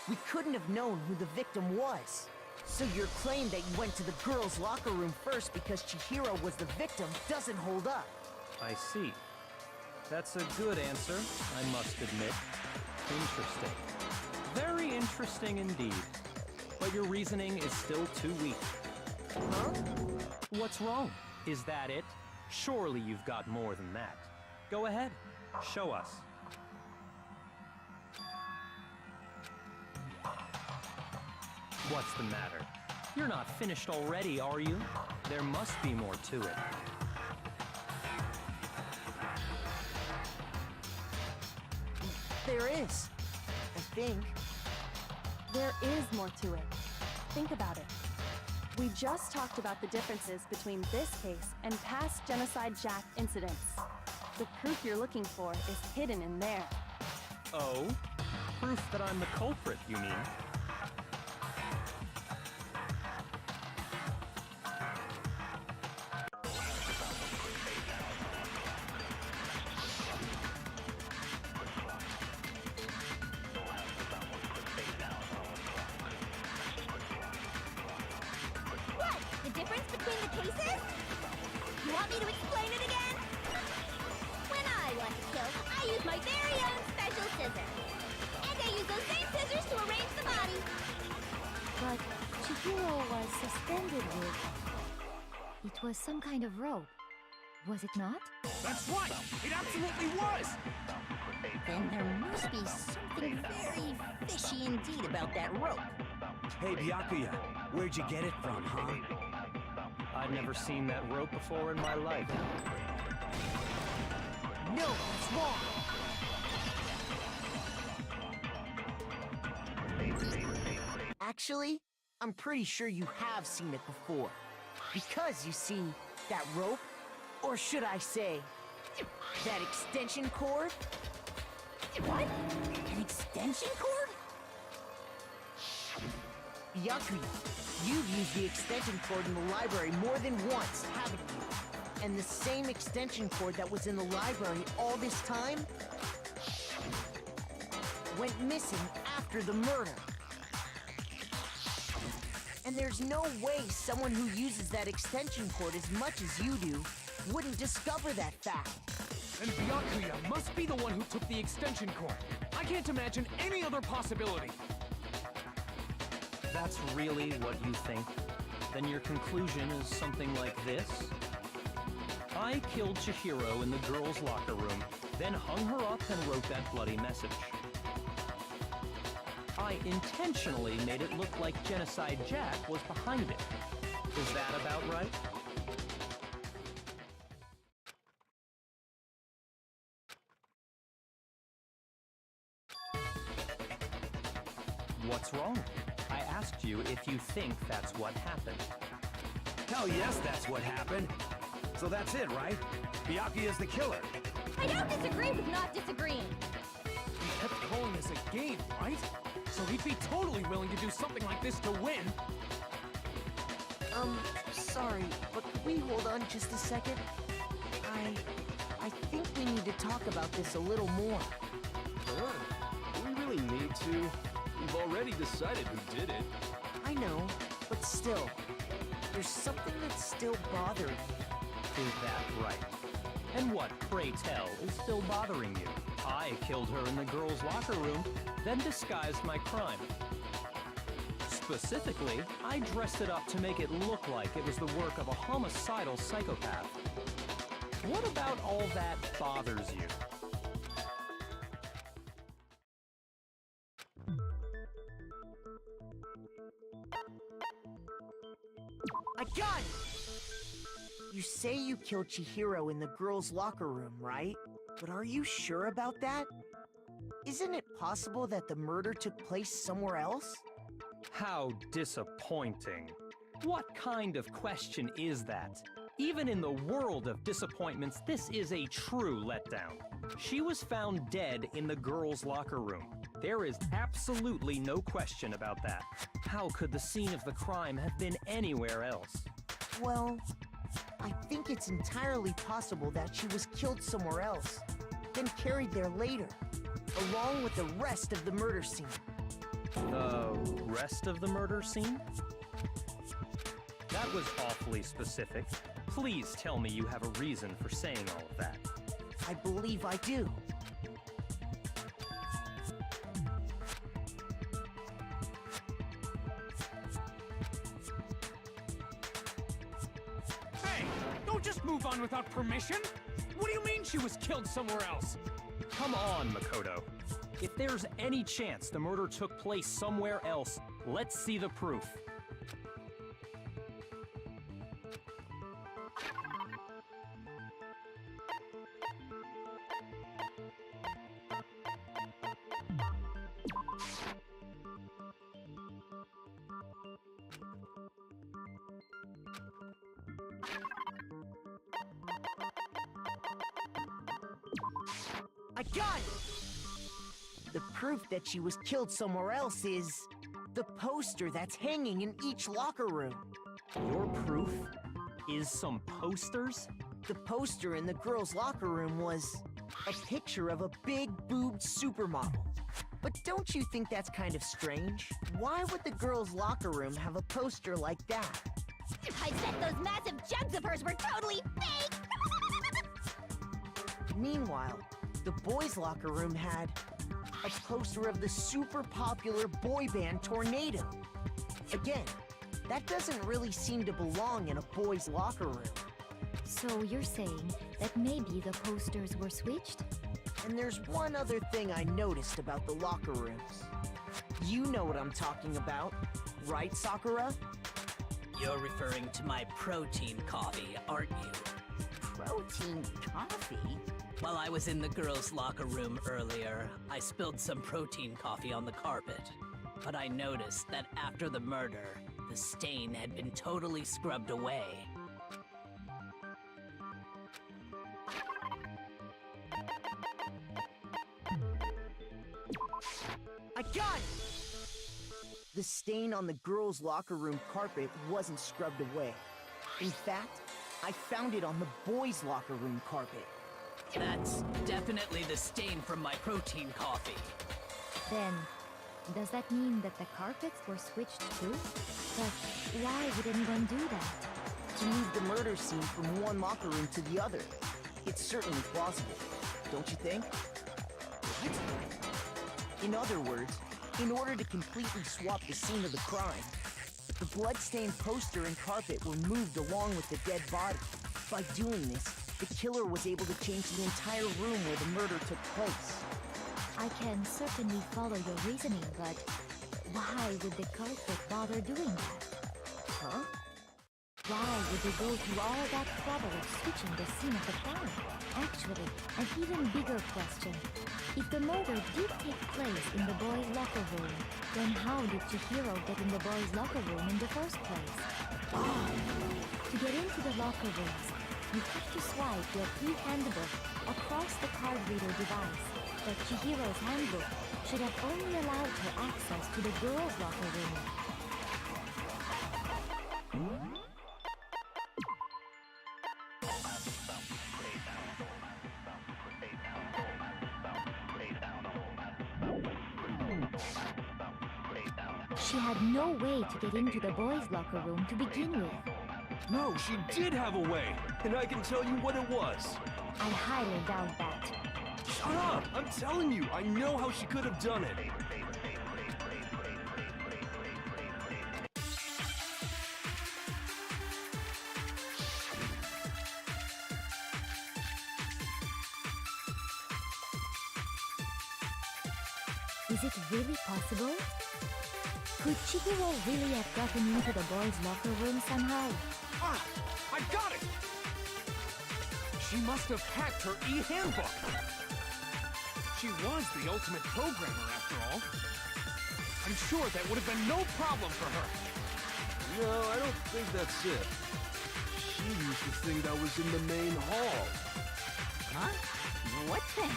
we couldn't have known who the victim was. So your claim that you went to the girls' locker room first because Chihiro was the victim doesn't hold up. I see. That's a good answer, I must admit. Interesting. Very interesting indeed. But your reasoning is still too weak. Huh? What's wrong? Is that it? Surely you've got more than that. Go ahead. Show us. What's the matter? You're not finished already, are you? There must be more to it. There is. I think. There is more to it. Think about it. We just talked about the differences between this case and past Genocide Jack incidents. The proof you're looking for is hidden in there. Oh? Proof that I'm the culprit, you mean? What? The difference between the cases? You want me to explain it again? When I want to kill, I use my very own special scissors. And I use those same scissors to arrange the body. But Chihiro was suspended with... It was some kind of rope. Was it not? That's right! It absolutely was! Then there must be something very fishy indeed about that rope. Hey, Byakuya, where'd you get it from, huh? I'd never seen that rope before in my life. No, it's wrong. Actually, I'm pretty sure you have seen it before. Because, you see, that rope, or should I say, that extension cord? What? An extension cord? Byakuya, you've used the extension cord in the library more than once, haven't you? And the same extension cord that was in the library all this time went missing after the murder. And there's no way someone who uses that extension cord as much as you do wouldn't discover that fact. And Byakuya must be the one who took the extension cord. I can't imagine any other possibility. That's really what you think? Then your conclusion is something like this? I killed Chihiro in the girls' locker room, then hung her up and wrote that bloody message. I intentionally made it look like Genocide Jack was behind it. Is that about right? What's wrong? I asked you if you think that's what happened. Hell yes, that's what happened. So that's it, right? Byakuya's the killer. I don't disagree with not disagreeing. He kept calling this a game, right? So he'd be totally willing to do something like this to win. Sorry, but could we hold on just a second? I think we need to talk about this a little more. Sure. Do we really need to? We've already decided who did it. I know, but still, there's something that's still bothering me. Is that right? And what, pray tell, is still bothering you? I killed her in the girls' locker room, then disguised my crime. Specifically, I dressed it up to make it look like it was the work of a homicidal psychopath. What about all that bothers you? I got it! You say you killed Chihiro in the girls' locker room, right? But are you sure about that? Isn't it possible that the murder took place somewhere else? How disappointing. What kind of question is that? Even in the world of disappointments, this is a true letdown. She was found dead in the girls' locker room. There is absolutely no question about that. How could the scene of the crime have been anywhere else? Well, I think it's entirely possible that she was killed somewhere else, then carried there later, along with the rest of the murder scene. The rest of the murder scene? That was awfully specific. Please tell me you have a reason for saying all of that. I believe I do. Hey, don't just move on without permission! What do you mean she was killed somewhere else? Come on, Makoto. If there's any chance the murder took place somewhere else, let's see the proof. I got it! The proof that she was killed somewhere else is the poster that's hanging in each locker room. Your proof is some posters? The poster in the girls' locker room was a picture of a big-boobed supermodel. But don't you think that's kind of strange? Why would the girls' locker room have a poster like that? I said those massive jugs of hers were totally fake! Meanwhile, the boys' locker room had a poster of the super popular boy band Tornado. Again, that doesn't really seem to belong in a boys' locker room. So you're saying that maybe the posters were switched? And there's one other thing I noticed about the locker rooms. You know what I'm talking about, right, Sakura? You're referring to my protein coffee, aren't you? Protein coffee? While I was in the girls' locker room earlier, I spilled some protein coffee on the carpet. But I noticed that after the murder, the stain had been totally scrubbed away. I got it! The stain on the girls' locker room carpet wasn't scrubbed away. In fact, I found it on the boys' locker room carpet. That's definitely the stain from my protein coffee. Then, does that mean that the carpets were switched too? But why would anyone do that? To move the murder scene from one locker room to the other. It's certainly plausible, don't you think? What? In other words, in order to completely swap the scene of the crime, the blood-stained poster and carpet were moved along with the dead body. By doing this, the killer was able to change the entire room where the murder took place. I can certainly follow your reasoning, but why would the culprit bother doing that? Huh? Why would they go through all that trouble of switching the scene of the crime? Actually, an even bigger question. If the murder did take place in the boys' locker room, then how did Chihiro get in the boys' locker room in the first place? To get into the locker rooms, you have to swipe your e-handbook across the card reader device. But Chihiro's handbook should have only allowed her access to the girls' locker room. She had no way to get into the boys' locker room to begin with. No, she did have a way, and I can tell you what it was. I highly doubt that. Shut up! I'm telling you, I know how she could have done it. Is it really possible? Could Chihiro really have gotten into the boys' locker room somehow? Ah! I got it! She must have hacked her e-handbook! She was the ultimate programmer, after all. I'm sure that would have been no problem for her. No, I don't think that's it. She used the thing that was in the main hall. Huh? What thing?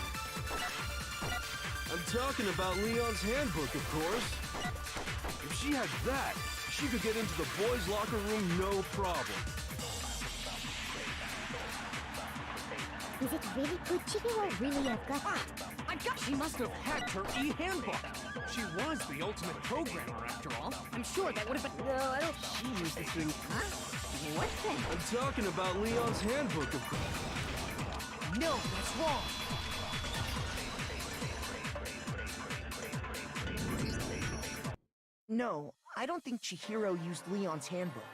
I'm talking about Leon's handbook, of course. If she had that, she could get into the boys' locker room no problem. Is it really? Could Chihiro really have got... She must have hacked her e-handbook. She was the ultimate programmer, after all. I'm sure that would have been... No, I don't... She used the thing... Huh? What thing? I'm talking about Leon's handbook, of course. No, that's wrong. No, I don't think Chihiro used Leon's handbook.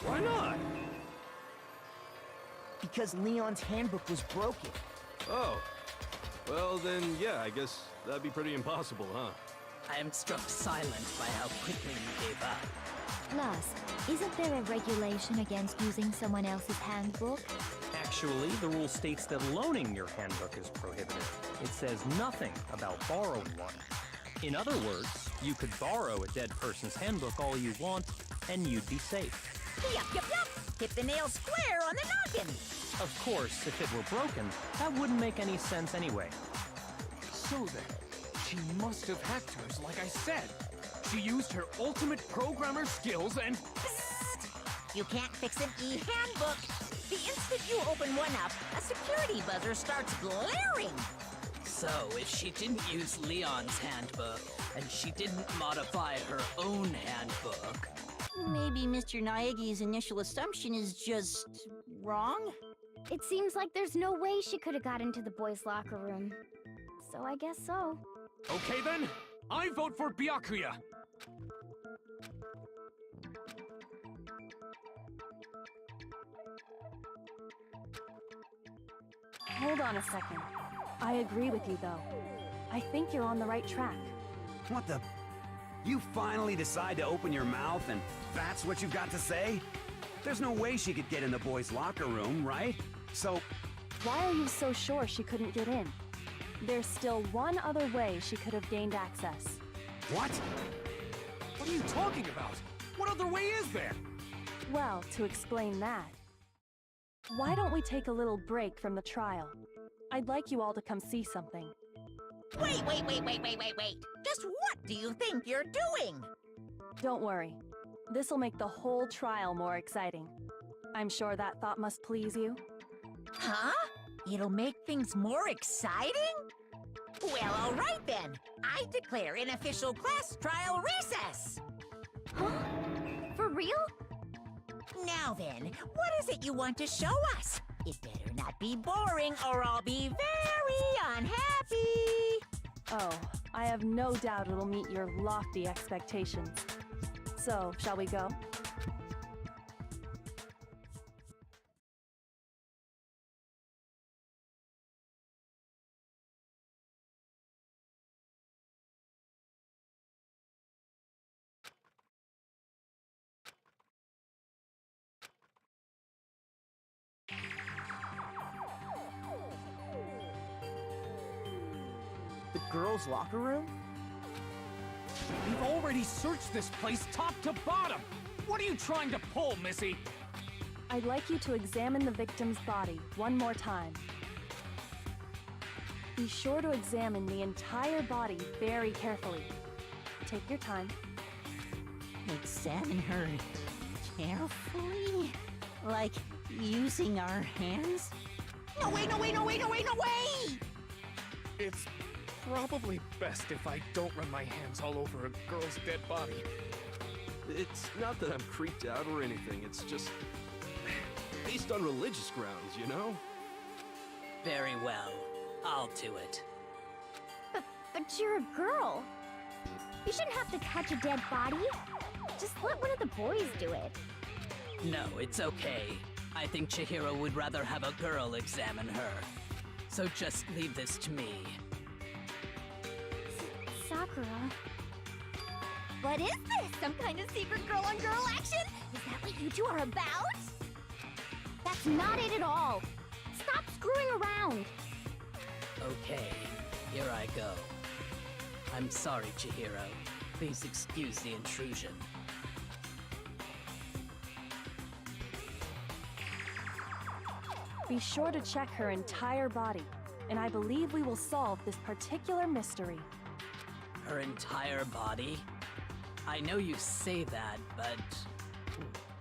Why not? Because Leon's handbook was broken. Oh. Well, then, yeah, I guess that'd be pretty impossible, huh? I am struck silent by how quickly you gave up. Plus, isn't there a regulation against using someone else's handbook? Actually, the rule states that loaning your handbook is prohibited. It says nothing about borrowing one. In other words, you could borrow a dead person's handbook all you want, and you'd be safe. Yup, yup, yup! Hit the nail square on the noggin! Of course, if it were broken, that wouldn't make any sense anyway. So then, she must have hacked hers, like I said. She used her ultimate programmer skills and... Psst! You can't fix an e-handbook! The instant you open one up, a security buzzer starts blaring! So, if she didn't use Leon's handbook, and she didn't modify her own handbook... Maybe Mr. Naegi's initial assumption is just... wrong? It seems like there's no way she could have got into the boys' locker room. So I guess so. Okay then, I vote for Byakuya! Hold on a second. I agree with you, though. I think you're on the right track. What the... You finally decide to open your mouth and that's what you've got to say? There's no way she could get in the boys' locker room, right? So... Why are you so sure she couldn't get in? There's still one other way she could have gained access. What? What are you talking about? What other way is there? Well, to explain that, why don't we take a little break from the trial? I'd like you all to come see something. Wait! Just what do you think you're doing? Don't worry. This'll make the whole trial more exciting. I'm sure that thought must please you. Huh? It'll make things more exciting? Well, all right then. I declare an official class trial recess. Huh? For real? Now then, what is it you want to show us? It better not be boring or I'll be very unhappy. Oh, I have no doubt it'll meet your lofty expectations. So, shall we go? The girls' locker room? We've already searched this place top to bottom! What are you trying to pull, Missy? I'd like you to examine the victim's body one more time. Be sure to examine the entire body very carefully. Take your time. Examine her carefully? Like using our hands? No way, no way, no way, no way, no way! It's probably best if I don't run my hands all over a girl's dead body. It's not that I'm creeped out or anything, it's just based on religious grounds, you know? Very well. I'll do it. But you're a girl. You shouldn't have to touch a dead body. Just let one of the boys do it. No, it's okay. I think Chihiro would rather have a girl examine her. So just leave this to me. Sakura. What is this? Some kind of secret girl-on-girl action? Is that what you two are about? That's not it at all. Stop screwing around. Okay, here I go. I'm sorry, Chihiro. Please excuse the intrusion. Be sure to check her entire body, and I believe we will solve this particular mystery. Her entire body? I know you say that, but...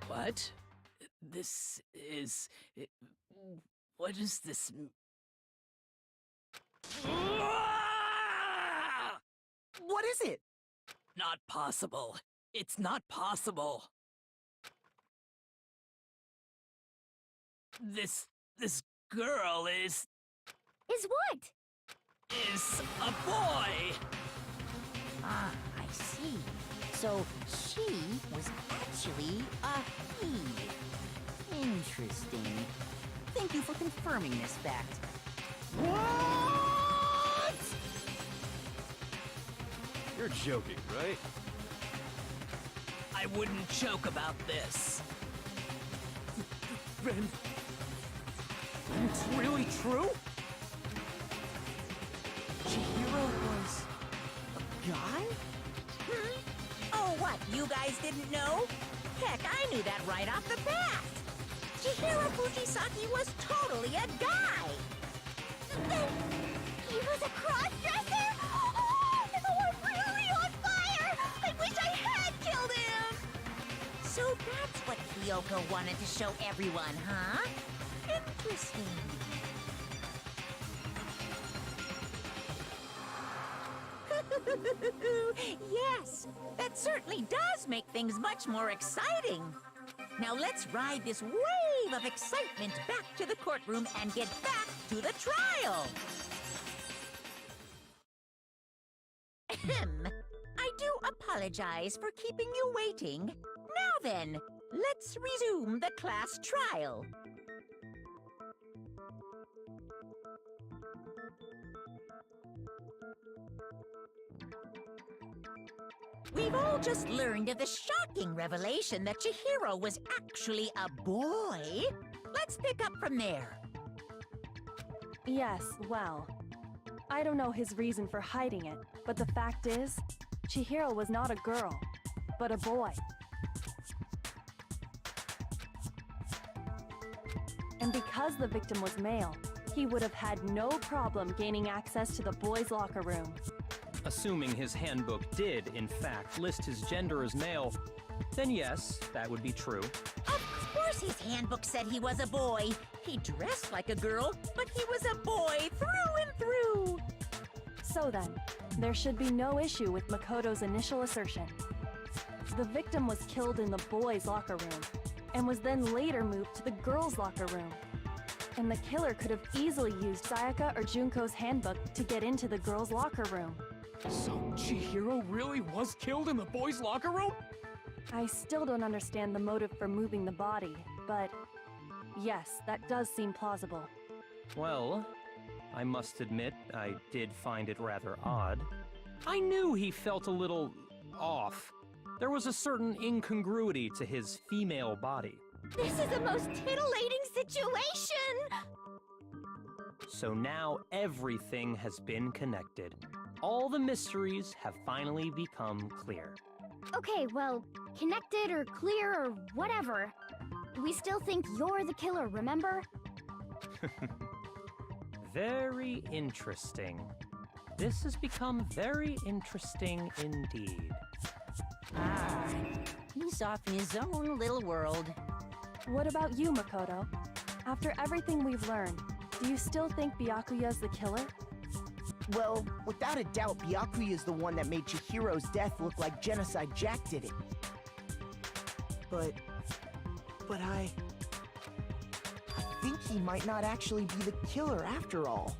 What? This is... What is this... What is it? Not possible. It's not possible. This girl is what? Is a boy! Ah, I see. So she was actually a he. Interesting. Thank you for confirming this fact. What? You're joking, right? I wouldn't joke about this. Then it's really true? Chihiro was a guy? Oh, what? You guys didn't know? Heck, I knew that right off the bat. Chihiro Fujisaki was totally a guy. Then he was a cross-dresser? Oh, I'm really on fire! I wish I had killed him! So that's what Kyoko wanted to show everyone, huh? Interesting. Yes, that certainly does make things much more exciting. Now let's ride this wave of excitement back to the courtroom and get back to the trial. Ahem. I do apologize for keeping you waiting. Now then, let's resume the class trial. We've all just learned of the shocking revelation that Chihiro was actually a boy. Let's pick up from there. Yes, well, I don't know his reason for hiding it, but the fact is, Chihiro was not a girl, but a boy. And because the victim was male, he would have had no problem gaining access to the boys' locker room. Assuming his handbook did, in fact, list his gender as male, then yes, that would be true. Of course his handbook said he was a boy. He dressed like a girl, but he was a boy through and through. So then, there should be no issue with Makoto's initial assertion. The victim was killed in the boys' locker room, and was then later moved to the girls' locker room. And the killer could have easily used Sayaka or Junko's handbook to get into the girls' locker room. So Chihiro really was killed in the boys' locker room? I still don't understand the motive for moving the body, but yes, that does seem plausible. Well, I must admit, I did find it rather odd. I knew he felt a little off. There was a certain incongruity to his female body. This is the most titillating situation! So now everything has been connected. All the mysteries have finally become clear. Okay, well, connected or clear or whatever. We still think you're the killer, remember? Very interesting. This has become very interesting indeed. Ah, he's off in his own little world. What about you, Makoto? After everything we've learned, do you still think Byakuya's the killer? Well, without a doubt, Byakuya is the one that made Chihiro's death look like Genocide Jack did it. But I think he might not actually be the killer after all.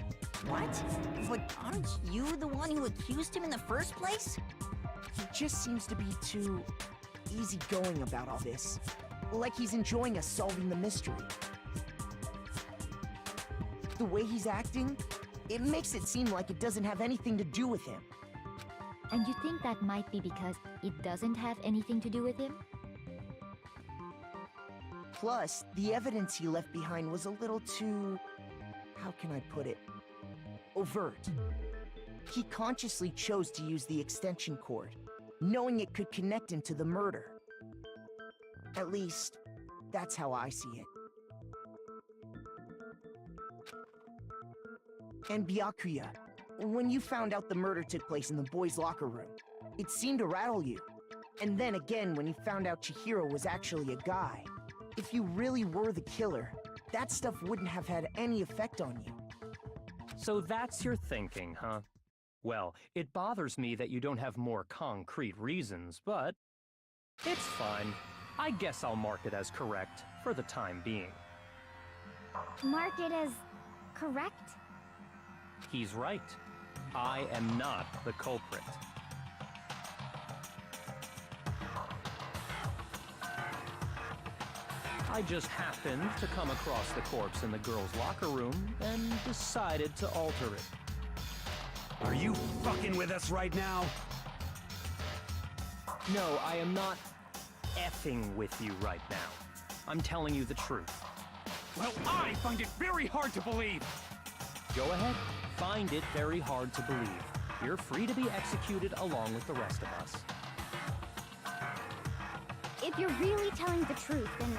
What? But aren't you the one who accused him in the first place? He just seems to be too easygoing about all this. Like he's enjoying us solving the mystery. The way he's acting, it makes it seem like it doesn't have anything to do with him. And you think that might be because it doesn't have anything to do with him? Plus, the evidence he left behind was a little too... how can I put it? Overt. He consciously chose to use the extension cord, knowing it could connect him to the murder. At least, that's how I see it. And Byakuya, when you found out the murder took place in the boys' locker room, it seemed to rattle you. And then again, when you found out Chihiro was actually a guy, if you really were the killer, that stuff wouldn't have had any effect on you. So that's your thinking, huh? Well, it bothers me that you don't have more concrete reasons, but it's fine. I guess I'll mark it as correct for the time being. Mark it as correct? He's right. I am not the culprit. I just happened to come across the corpse in the girls' locker room and decided to alter it. Are you fucking with us right now? No, I am not effing with you right now. I'm telling you the truth. Well, I find it very hard to believe. Go ahead, find it very hard to believe. You're free to be executed along with the rest of us. If you're really telling the truth, then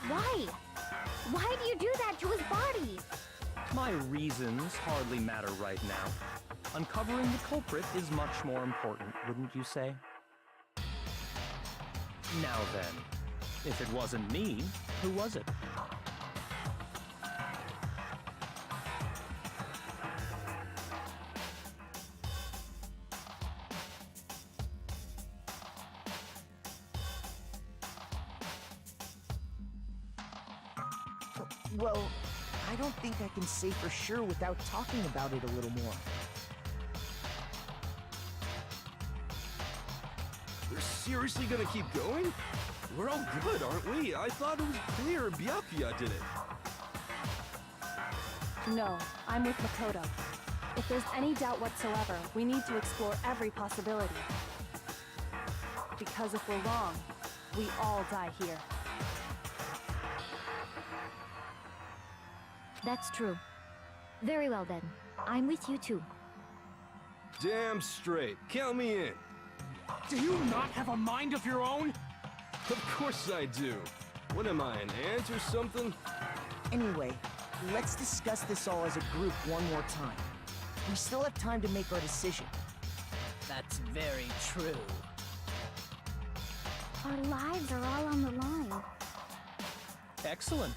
why? Why do you do that to his body? My reasons hardly matter right now. Uncovering the culprit is much more important, wouldn't you say? Now then, if it wasn't me, who was it? Well, I don't think I can say for sure without talking about it a little more. We're seriously gonna keep going? We're all good, aren't we? I thought it was clear Byakuya did it. No, I'm with Makoto. If there's any doubt whatsoever, we need to explore every possibility. Because if we're wrong, we all die here. That's true. Very well then. I'm with you too. Damn straight. Count me in. Do you not have a mind of your own? Of course I do. What am I, an ant or something? Anyway, let's discuss this all as a group one more time. We still have time to make our decision. That's very true. Our lives are all on the line. Excellent.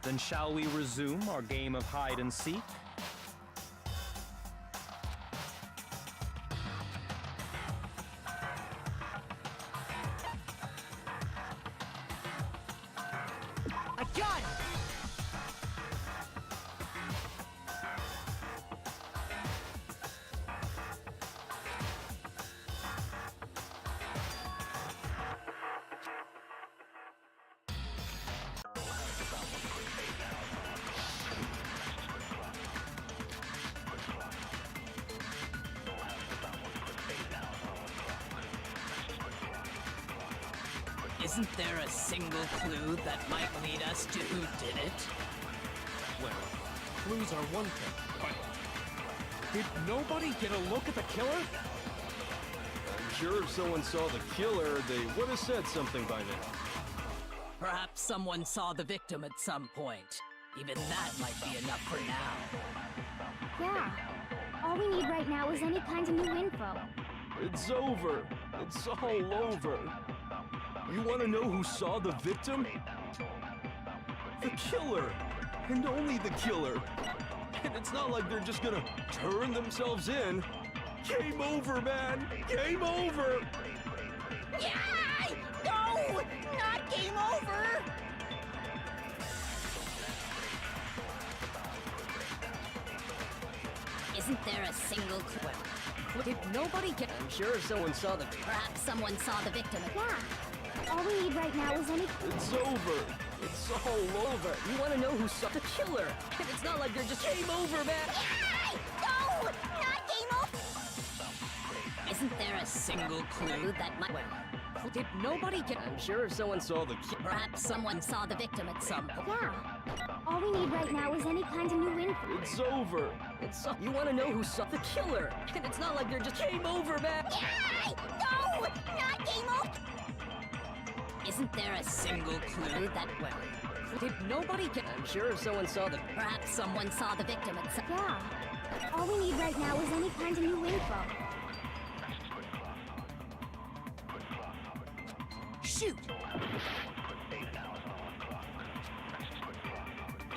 Then shall we resume our game of hide and seek? I got it! Isn't there a single clue that might lead us to who did it? Well, clues are one thing, but did nobody get a look at the killer? I'm sure if someone saw the killer, they would have said something by now. Perhaps someone saw the victim at some point. Even that might be enough for now. Yeah. All we need right now is any kind of new info. It's over. It's all over. You want to know who saw the victim? The killer. And only the killer. And it's not like they're just gonna turn themselves in. Game over, man! Game over! Yeah! No! Not game over! Isn't there a single clue? Did nobody get... I'm sure if someone saw the... Perhaps someone saw the victim. Yeah. All we need right now is any... It's over. It's all over. You want to know who saw the killer? And it's not like they're just game over, man! Yay! No! Not game over! Isn't there a single clue that might... Well, did nobody get... I'm sure if someone saw the killer... Perhaps someone saw the victim at some point. Yeah. All we need right now is any kind of new info. It's over. You want to know who saw the killer? And it's not like they're just game over, man! Yay! No! Not game over! Isn't there a single clue that... Well, did nobody get... I'm sure if someone saw the... Perhaps someone saw the victim at some... Yeah. All we need right now is any kind of new info. Shoot!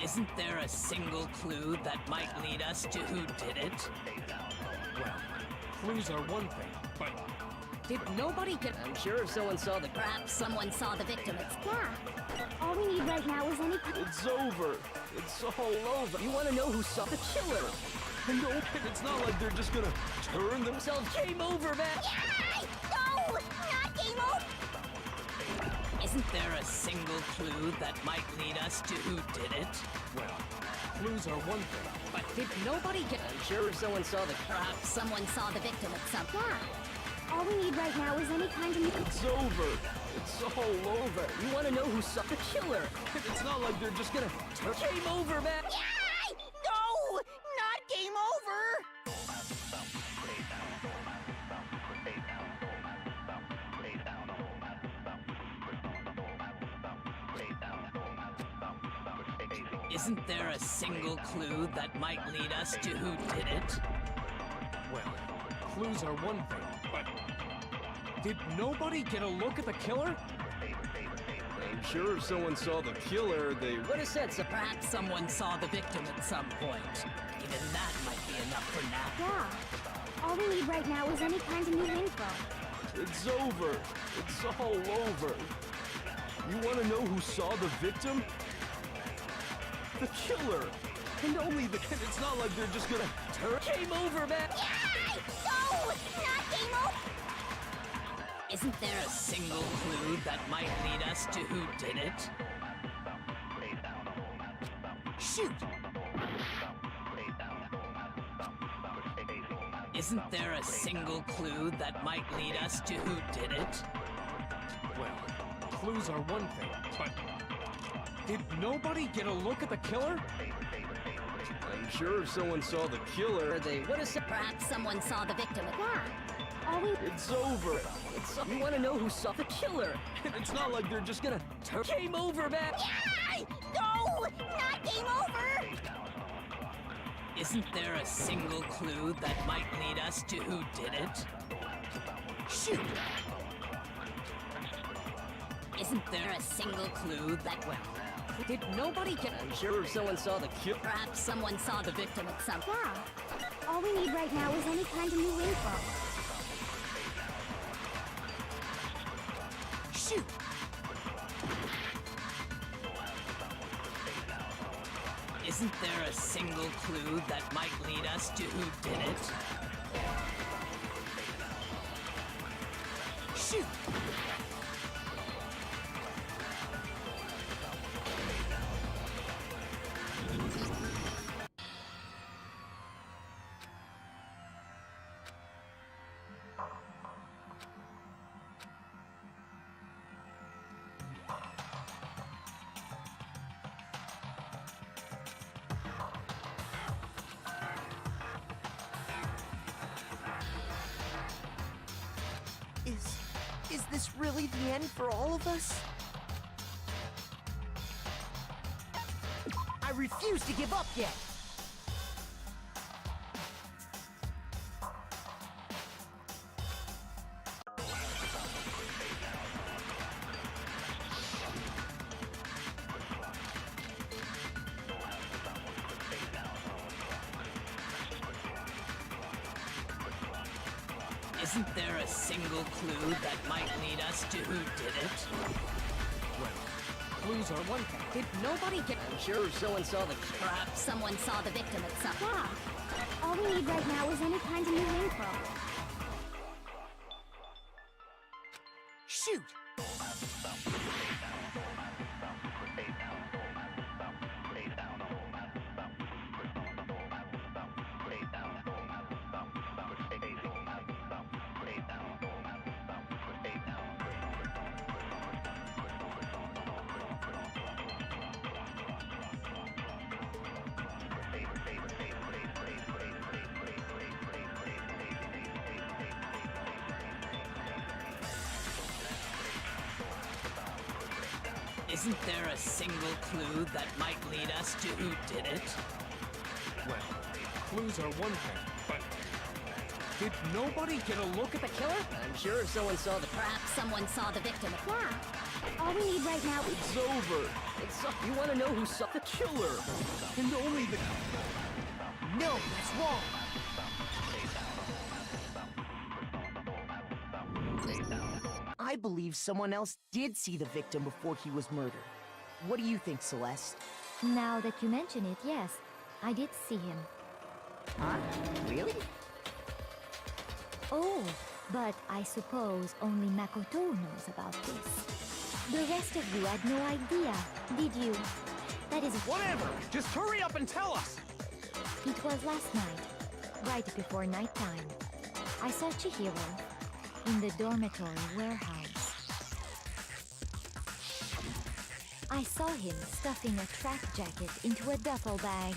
Isn't there a single clue that might lead us to who did it? Well, clues are one thing, but did nobody get... I'm sure if someone saw the... Perhaps someone saw the victim at... Yeah. All we need right now is any... It's over. It's all over. You want to know who saw the killer? And no, it's not like they're just gonna turn themselves game over, man! Yay! No! Not game over! Isn't there a single clue that might lead us to who did it? Well, clues are one thing, but did nobody get... I'm sure if someone saw the... Perhaps someone saw the victim at some... Yeah. All we need right now is any kind of... It's over. It's all over. You want to know who saw the killer? And it's not like they're just gonna turn game over, man! Yay! No! Not game over! Isn't there a single clue that might lead us to who did it? Well, clues are one thing, but did nobody get a look at the killer? I'm sure if someone saw the killer, they would have said so. Perhaps someone saw the victim at some point. Even that might be enough for now. Yeah. All we need right now is any kind of new info. It's over. It's all over. You want to know who saw the victim? The killer. And only the... And it's not like they're just gonna turn game over, man! Yay! No! Not game over! Isn't there a single clue that might lead us to who did it? Shoot! Isn't there a single clue that might lead us to who did it? Well, clues are one thing, but did nobody get a look at the killer? I'm sure if someone saw the killer, they would have said... Perhaps someone saw the victim at... Yeah. All we... It's over. You want to know who saw the killer? And it's not like they're just gonna turn game over, man! Yay! No! Not game over! Isn't there a single clue that might lead us to who did it? Shoot! Isn't there a single clue that, well, did nobody get... I'm sure someone saw the kill. Perhaps someone saw the victim at some... Yeah. All we need right now is any kind of new info. Shoot! Isn't there a single clue that might lead us to who did it? Shoot! Is this really the end for all of us? I refuse to give up yet! Isn't there a single clue that might lead us to who did it? Well, clues are one thing. Did nobody get... I'm sure someone saw the... Perhaps someone saw the victim at some... Yeah. All we need right now is any kind of new info. Shoot! Isn't there a single clue that might lead us to who did it? Well, clues are one thing, but... Did nobody get a look at the killer? I'm sure someone saw the... Perhaps someone saw the victim. Yeah. All we need right now is... It's over. You want to know who saw the killer? And only the... No, that's wrong! I believe someone else did see the victim before he was murdered. What do you think, Celeste? Now that you mention it, yes. I did see him. Huh? Really? Oh, but I suppose only Makoto knows about this. The rest of you had no idea, did you? That is... Whatever! Just hurry up and tell us! It was last night, right before nighttime. I saw Chihiro in the dormitory warehouse. I saw him stuffing a track jacket into a duffel bag.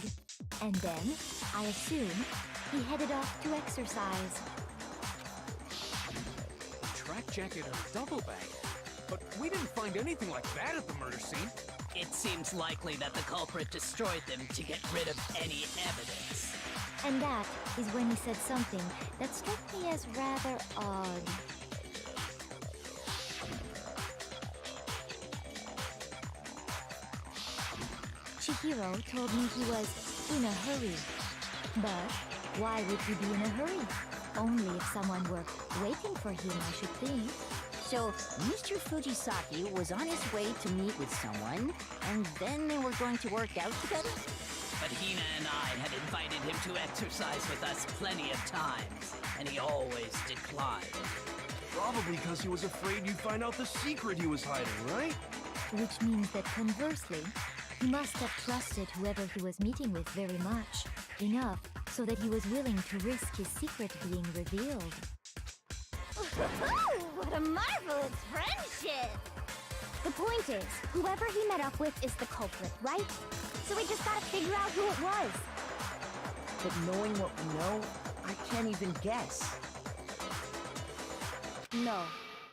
And then, I assume, he headed off to exercise. A track jacket or a duffel bag? But we didn't find anything like that at the murder scene. It seems likely that the culprit destroyed them to get rid of any evidence. And that is when he said something that struck me as rather odd. Chihiro told me he was in a hurry. But why would he be in a hurry? Only if someone were waiting for him, I should think. So, Mr. Fujisaki was on his way to meet with someone, and then they were going to work out together? But Hina and I had invited him to exercise with us plenty of times, and he always declined. Probably because he was afraid you'd find out the secret he was hiding, right? Which means that conversely, he must have trusted whoever he was meeting with very much. Enough so that he was willing to risk his secret being revealed. What a marvelous friendship! The point is, whoever he met up with is the culprit, right? So we just gotta figure out who it was. But knowing what we know, I can't even guess. No.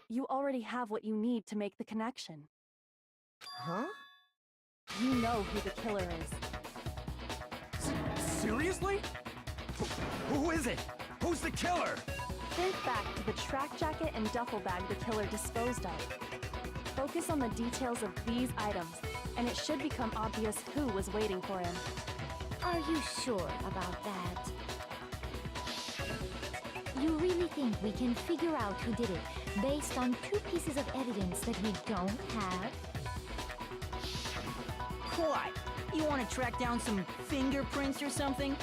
You already have what you need to make the connection. Huh? You know who the killer is. Seriously? Who is it? Who's the killer? Think back to the track jacket and duffel bag the killer disposed of. Focus on the details of these items, and it should become obvious who was waiting for him. Are you sure about that? You really think we can figure out who did it based on two pieces of evidence that we don't have? What? You want to track down some fingerprints or something?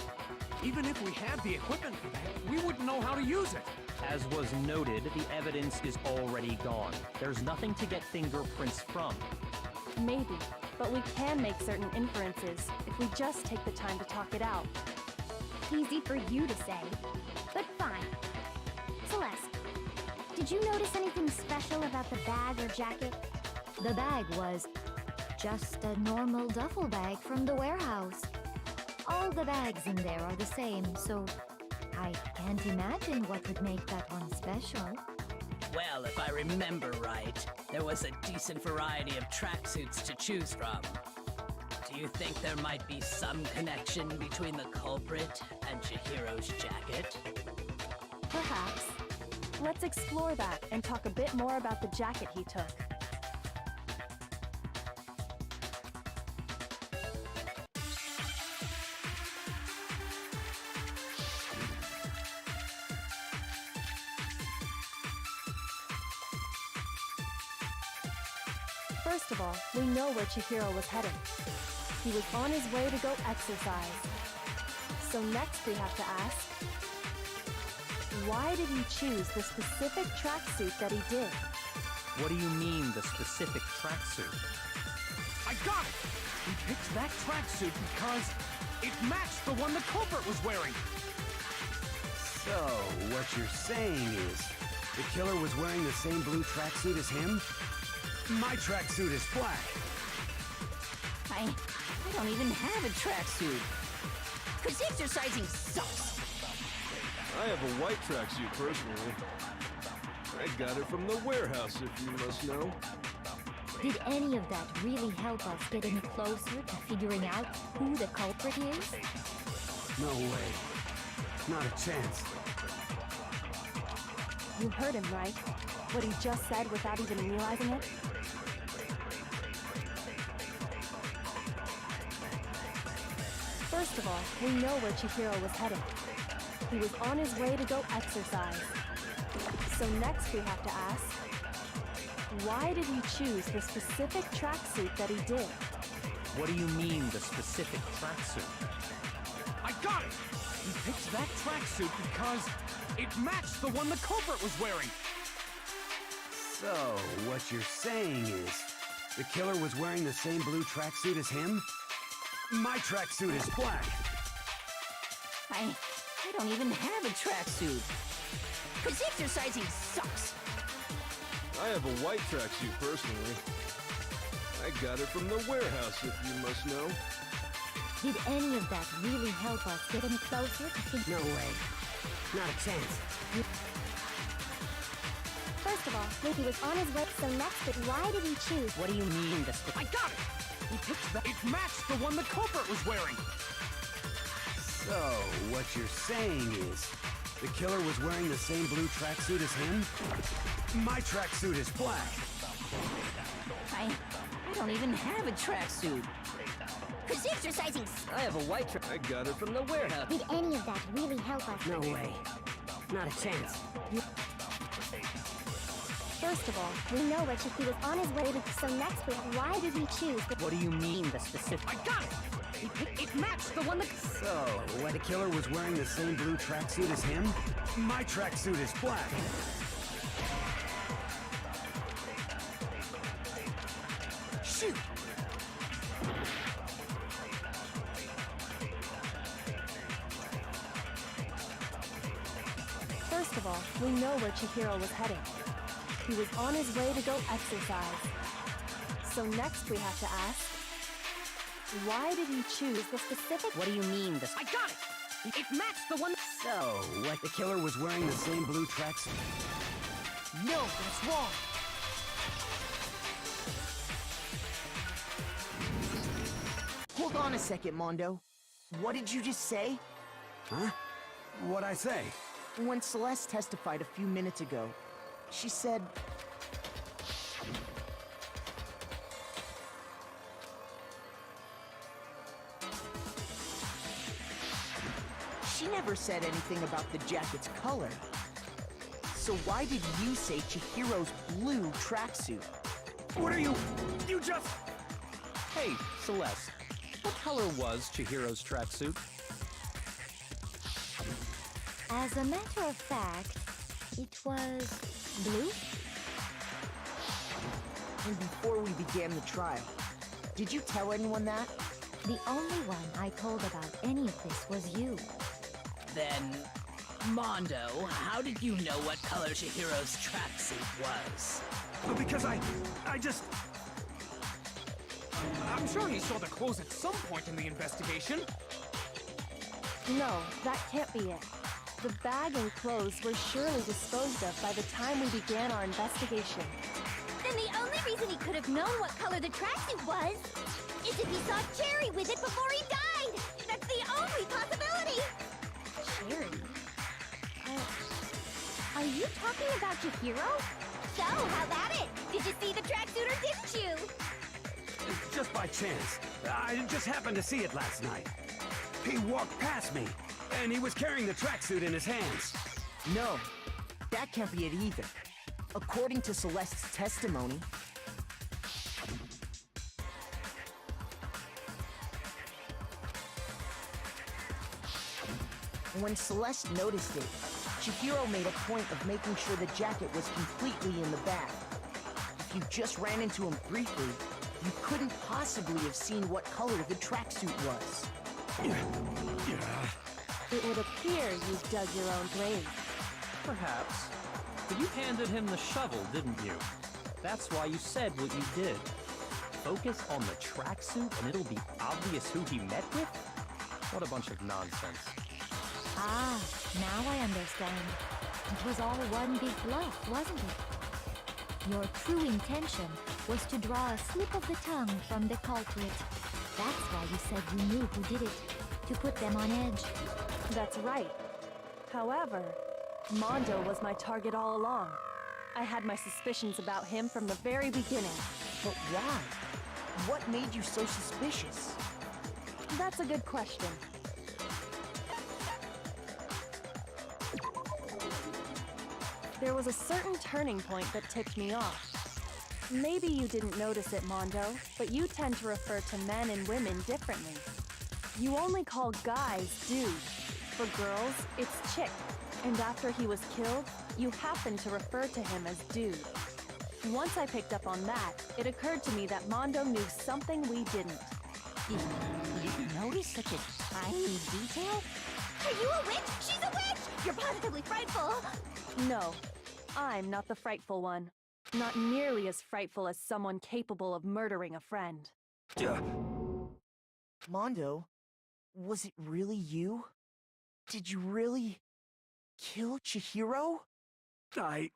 Even if we had the equipment for that, we wouldn't know how to use it. As was noted, the evidence is already gone. There's nothing to get fingerprints from. Maybe, but we can make certain inferences if we just take the time to talk it out. Easy for you to say, but fine. Celeste, did you notice anything special about the bag or jacket? The bag was just a normal duffel bag from the warehouse. All the bags in there are the same, so I can't imagine what would make that one special. Well, if I remember right, there was a decent variety of tracksuits to choose from. Do you think there might be some connection between the culprit and Chihiro's jacket? Perhaps. Let's explore that and talk a bit more about the jacket he took. First of all, we know where Chihiro was heading. He was on his way to go exercise. So next we have to ask, why did he choose the specific tracksuit that he did? What do you mean, the specific tracksuit? I got it! He picked that tracksuit because it matched the one the culprit was wearing. So, what you're saying is, the killer was wearing the same blue tracksuit as him? My tracksuit is black. I don't even have a tracksuit. 'Cause exercising sucks. I have a white tracksuit personally. I got it from the warehouse, if you must know. Did any of that really help us get any closer to figuring out who the culprit is? No way. Not a chance. You heard him, right? What he just said without even realizing it? First of all, we know where Chihiro was heading. He was on his way to go exercise. So next we have to ask, why did he choose the specific tracksuit that he did? What do you mean, the specific tracksuit? I got it! He picked that tracksuit because it matched the one the culprit was wearing. So, what you're saying is, the killer was wearing the same blue tracksuit as him? My tracksuit is black. I don't even have a tracksuit. 'Cause exercising sucks. I have a white tracksuit personally. I got it from the warehouse, if you must know. Did any of that really help us get any closer to figuring out? No way. Not a chance. First of all, he was on his way, so next, but why did he choose? What do you mean, the I got it! He picked that. It matched the one the culprit was wearing. So, what you're saying is, the killer was wearing the same blue tracksuit as him? My tracksuit is black. I don't even have a tracksuit. 'Cause exercising I have a white track. I got it from the warehouse. Did any of that really help us? No way. Not a chance. First of all, we know where he was on his way to, so next, but why did he choose the... What do you mean, the specific... I got it! It matched the one that... So, what the killer was wearing the same blue tracksuit as him? My tracksuit is black. Shoot! First of all, we know where Chihiro was heading. He was on his way to go exercise. So next we have to ask, why did he choose the specific... What do you mean, the... I got it! It matched the one... So, what the killer was wearing the same blue tracksuit? No, that's wrong. Hold on a second, Mondo. What did you just say? Huh? What'd I say? When Celeste testified a few minutes ago, she said... never said anything about the jacket's color. So why did you say Chihiro's blue tracksuit? What are you... You just... Hey, Celeste. What color was Chihiro's tracksuit? As a matter of fact, it was blue. And before we began the trial, did you tell anyone that? The only one I told about any of this was you. Then, Mondo, how did you know what color Chihiro's tracksuit was? Because I just... I'm sure he saw the clothes at some point in the investigation. No, that can't be it. The bag and clothes were surely disposed of by the time we began our investigation. Then the only reason he could have known what color the tracksuit was is if he saw Cherry with it before he died! That's the only possibility! Cherry? Are you talking about Chihiro? So, how about it? Did you see the tracksuit or didn't you? Just by chance. I just happened to see it last night. He walked past me, and he was carrying the tracksuit in his hands. No, that can't be it either. According to Celeste's testimony, when Celeste noticed it, Chihiro made a point of making sure the jacket was completely in the bag. If you just ran into him briefly, you couldn't possibly have seen what color the tracksuit was. It would appear you've dug your own grave. Perhaps. But you handed him the shovel, didn't you? That's why you said what you did. Focus on the tracksuit and it'll be obvious who he met with? What a bunch of nonsense. Ah, now I understand. It was all one big bluff, wasn't it? Your true intention was to draw a slip of the tongue from the culprit. That's why you said you knew who did it, to put them on edge. That's right. However, Mondo was my target all along. I had my suspicions about him from the very beginning. But why? What made you so suspicious? That's a good question. There was a certain turning point that tipped me off. Maybe you didn't notice it, Mondo, but you tend to refer to men and women differently. You only call guys dude. For girls, it's chick. And after he was killed, you happened to refer to him as dude. Once I picked up on that, it occurred to me that Mondo knew something we didn't. You notice such a tiny detail? Are you a witch? She's a witch! You're positively frightful! No, I'm not the frightful one. Not nearly as frightful as someone capable of murdering a friend. Mondo, was it really you? Did you really kill Chihiro? I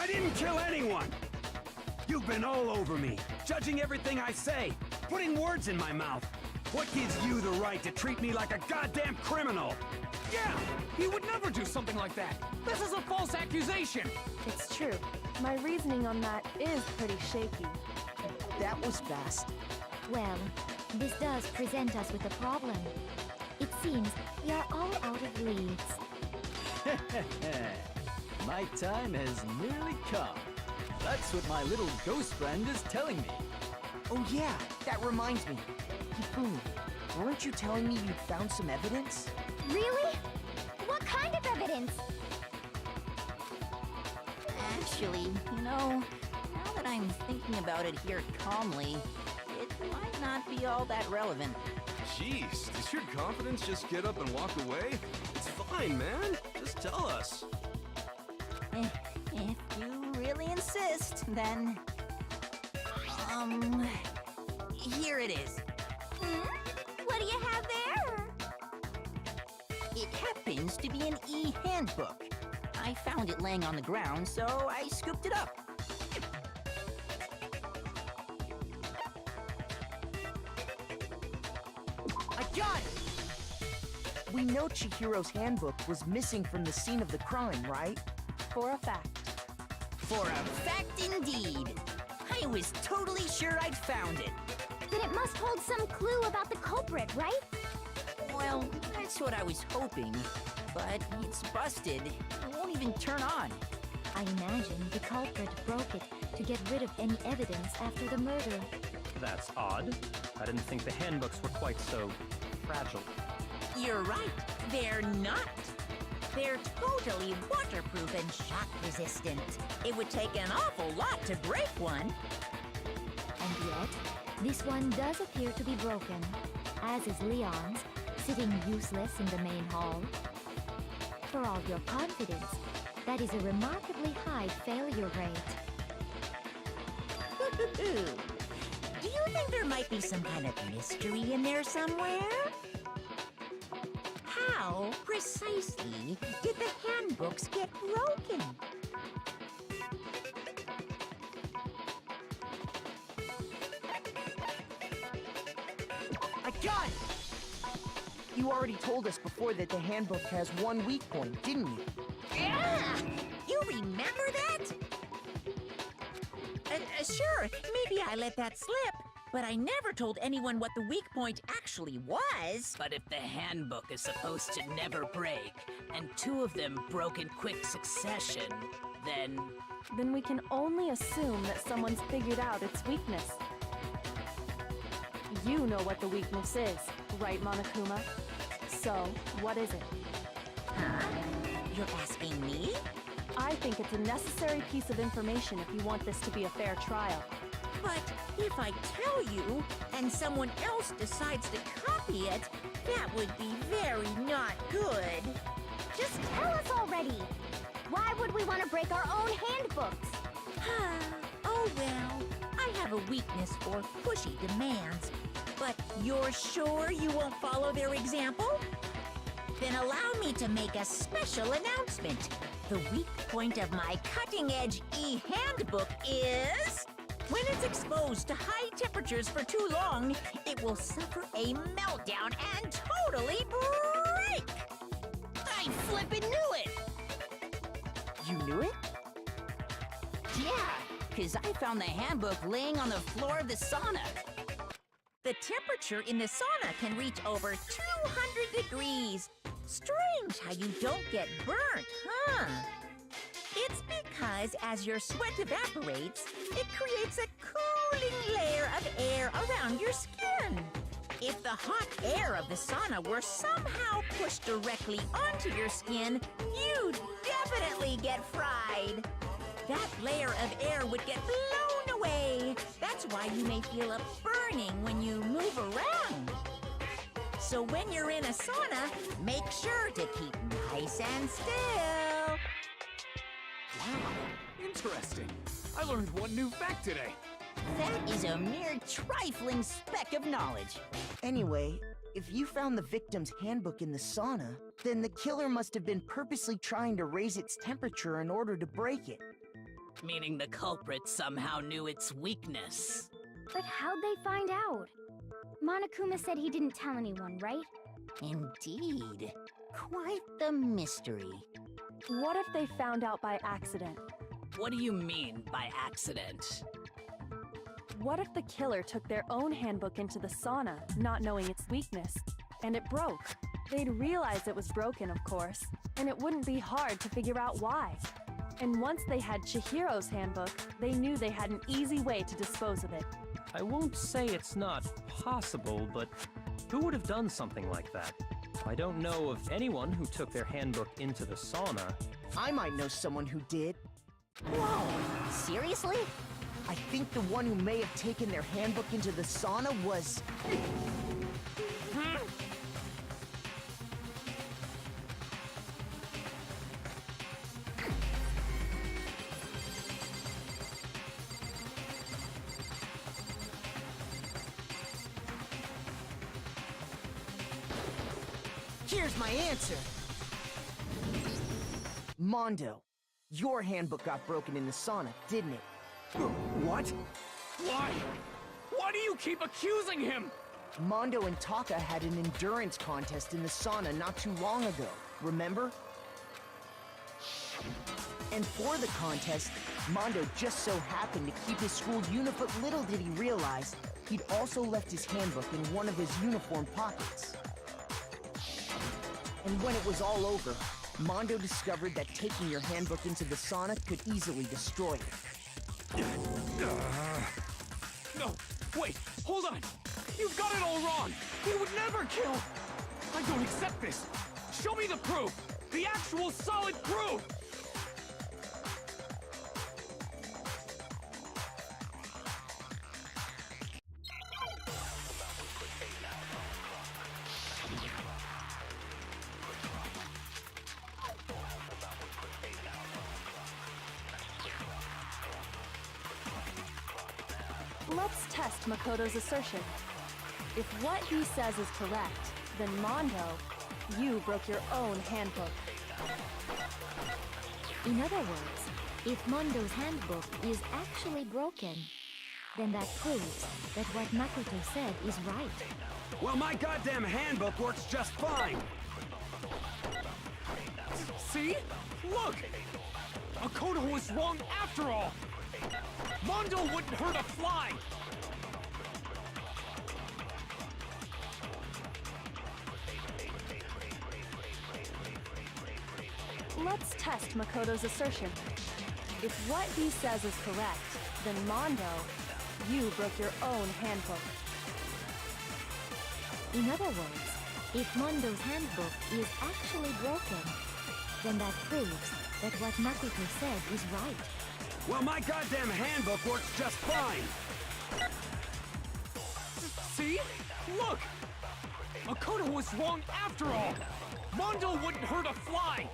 didn't kill anyone! You've been all over me, judging everything I say, putting words in my mouth. What gives you the right to treat me like a goddamn criminal? Yeah, he would never do something like that. This is a false accusation. It's true. My reasoning on that is pretty shaky. That was fast. Well, this does present us with a problem. It seems we are all out of leads. My time has nearly come. That's what my little ghost friend is telling me. Oh yeah, that reminds me. Hifumi, weren't you telling me you'd found some evidence? Really? What kind of evidence? Actually, now that I'm thinking about it here calmly, it might not be all that relevant. Jeez, does your confidence just get up and walk away? It's fine, man. Just tell us. If you really insist, then... here it is. What do you have there? It happens to be an e-handbook. I found it laying on the ground, so I scooped it up. I got it! We know Chihiro's handbook was missing from the scene of the crime, right? For a fact. For a fact indeed. I was totally sure I'd found it. then it must hold some clue about the culprit, right? Well, that's what I was hoping. But it's busted. It won't even turn on. I imagine the culprit broke it to get rid of any evidence after the murder. That's odd. I didn't think the handbooks were quite so fragile. You're right, they're not. They're totally waterproof and shock resistant. It would take an awful lot to break one. And yet, this one does appear to be broken, as is Leon's, sitting useless in the main hall. For all your confidence, that is a remarkably high failure rate. Do you think there might be some kind of mystery in there somewhere? How precisely did the handbooks get broken? I got it! You already told us before that the handbook has one weak point, didn't you? Yeah! You remember that? Sure, maybe I let that slip, but I never told anyone what the weak point actually was. But if the handbook is supposed to never break, and two of them broke in quick succession, then... Then we can only assume that someone's figured out its weakness. You know what the weakness is, right, Monokuma? So, what is it? Huh? You're asking me? I think it's a necessary piece of information if you want this to be a fair trial. But if I tell you, and someone else decides to copy it, that would be very not good. Just tell us already! Why would we want to break our own handbooks? Oh well, I have a weakness for pushy demands. But you're sure you won't follow their example? Then allow me to make a special announcement. The weak point of my cutting-edge e-handbook is... when it's exposed to high temperatures for too long, it will suffer a meltdown and totally break! I flippin' knew it! You knew it? Yeah, because I found the handbook laying on the floor of the sauna. The temperature in the sauna can reach over 200 degrees. Strange how you don't get burnt, huh? It's because as your sweat evaporates, it creates a cooling layer of air around your skin. If the hot air of the sauna were somehow pushed directly onto your skin, you'd definitely get fried. That layer of air would get blown away. That's why you may feel a burning when you move around. So when you're in a sauna, make sure to keep nice and still. Wow, interesting. I learned one new fact today. That is a mere trifling speck of knowledge. Anyway, if you found the victim's handbook in the sauna, then the killer must have been purposely trying to raise its temperature in order to break it. Meaning the culprit somehow knew its weakness. But how'd they find out? Monokuma said he didn't tell anyone, right? Indeed. Quite the mystery. What if they found out by accident? What do you mean by accident? What if the killer took their own handbook into the sauna, not knowing its weakness, and it broke? They'd realize it was broken, of course, and it wouldn't be hard to figure out why. And once they had Chihiro's handbook, they knew they had an easy way to dispose of it. I won't say it's not possible, but who would have done something like that? I don't know of anyone who took their handbook into the sauna. I might know someone who did. Whoa, seriously? I think the one who may have taken their handbook into the sauna was... Here's my answer. Mondo, your handbook got broken in the sauna, didn't it? What? Why? Why do you keep accusing him? Mondo and Taka had an endurance contest in the sauna not too long ago, remember? And for the contest, Mondo just so happened to keep his school uniform. Little did he realize, he'd also left his handbook in one of his uniform pockets. And when it was all over, Mondo discovered that taking your handbook into the sauna could easily destroy it. No, wait, hold on! You've got it all wrong! He would never kill! I don't accept this! Show me the proof! The actual solid proof! Let's test Makoto's assertion. If what he says is correct, then Mondo, you broke your own handbook. In other words, if Mondo's handbook is actually broken, then that proves that what Makoto said is right. Well, my goddamn handbook works just fine! See? Look! Makoto was wrong after all! Mondo wouldn't hurt a fly! Let's test Makoto's assertion. If what he says is correct, then Mondo, you broke your own handbook. In other words, if Mondo's handbook is actually broken, then that proves that what Makoto said is right. Well, my goddamn handbook works just fine! See? Look! Makoto was wrong after all! Mondo wouldn't hurt a fly!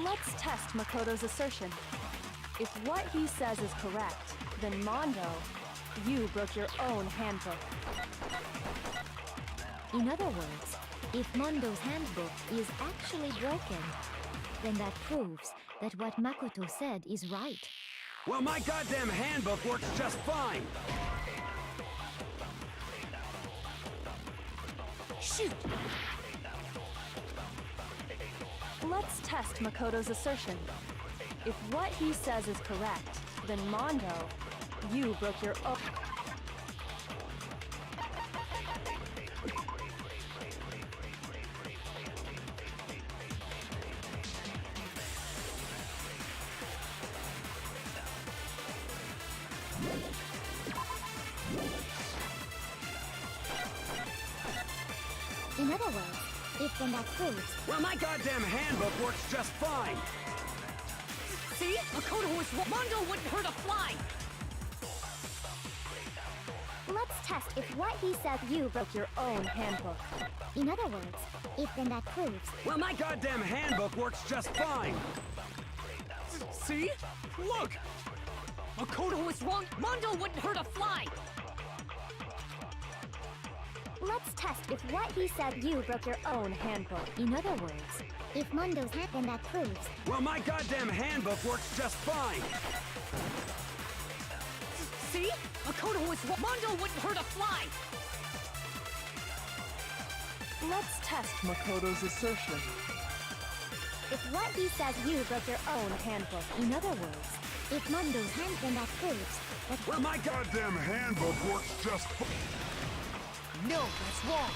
Let's test Makoto's assertion. If what he says is correct, then Mondo, you broke your own handbook. In other words, if Mondo's handbook is actually broken, then that proves that what Makoto said is right. Well, my goddamn handbook works just fine! Shoot! Let's test Makoto's assertion. If what he says is correct, then Mondo, you broke your own... In other words, if then that proves... Well, my goddamn handbook works just fine! See? Makoto was wrong. Mondo wouldn't hurt a fly! Let's test if what he said You broke your own handbook. In other words, if then that proves... Well, my goddamn handbook works just fine! See? Look! Makoto was wrong. Mondo wouldn't hurt a fly! Let's test if what he said You broke your own handbook. In other words, if Mondo's hand, then that proves... Well, my goddamn handbook works just fine! See? Makoto was wrong. Mondo wouldn't hurt a fly! Let's test Makoto's assertion. If what he says You broke your own handbook. In other words, if Mondo's hand, then that proves that... Well, my goddamn handbook works just fine! No, that's wrong!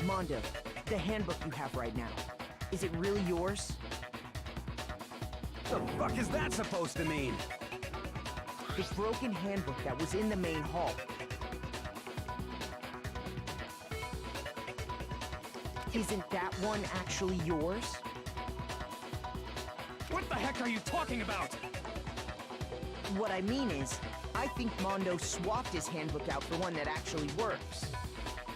Mondo, the handbook you have right now, is it really yours? The fuck is that supposed to mean? The broken handbook that was in the main hall. Isn't that one actually yours? What the heck are you talking about? What I mean is, I think Mondo swapped his handbook out for one that actually works.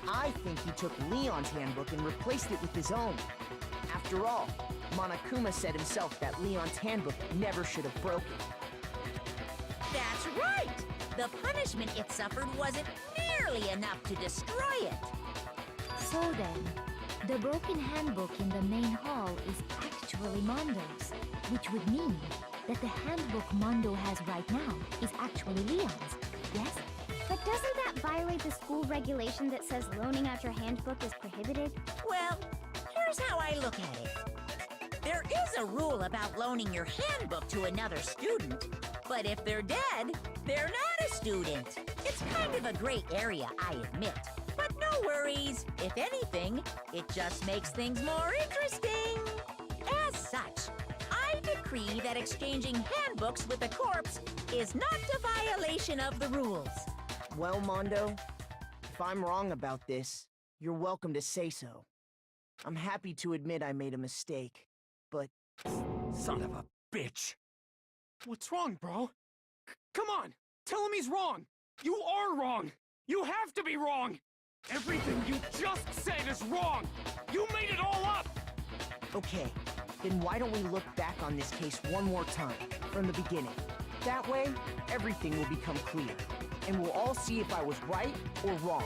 I think he took Leon's handbook and replaced it with his own. After all, Monokuma said himself that Leon's handbook never should have broken. That's right! The punishment it suffered wasn't nearly enough to destroy it. So then, the broken handbook in the main hall is actually Mondo's, which would mean that the handbook Mondo has right now is actually Leon's, yes? But doesn't that violate the school regulation that says loaning out your handbook is prohibited? Well, here's how I look at it. There is a rule about loaning your handbook to another student, but if they're dead, they're not a student. It's kind of a gray area, I admit. But no worries. If anything, it just makes things more interesting. As such, I decree that exchanging handbooks with a corpse is not a violation of the rules. Well, Mondo, if I'm wrong about this, you're welcome to say so. I'm happy to admit I made a mistake, but... Son of a bitch! What's wrong, bro? Come on! Tell him he's wrong! You are wrong! You have to be wrong! Everything you just said is wrong! You made it all up! Okay, then why don't we look back on this case one more time, from the beginning? That way, everything will become clear, and we'll all see if I was right or wrong.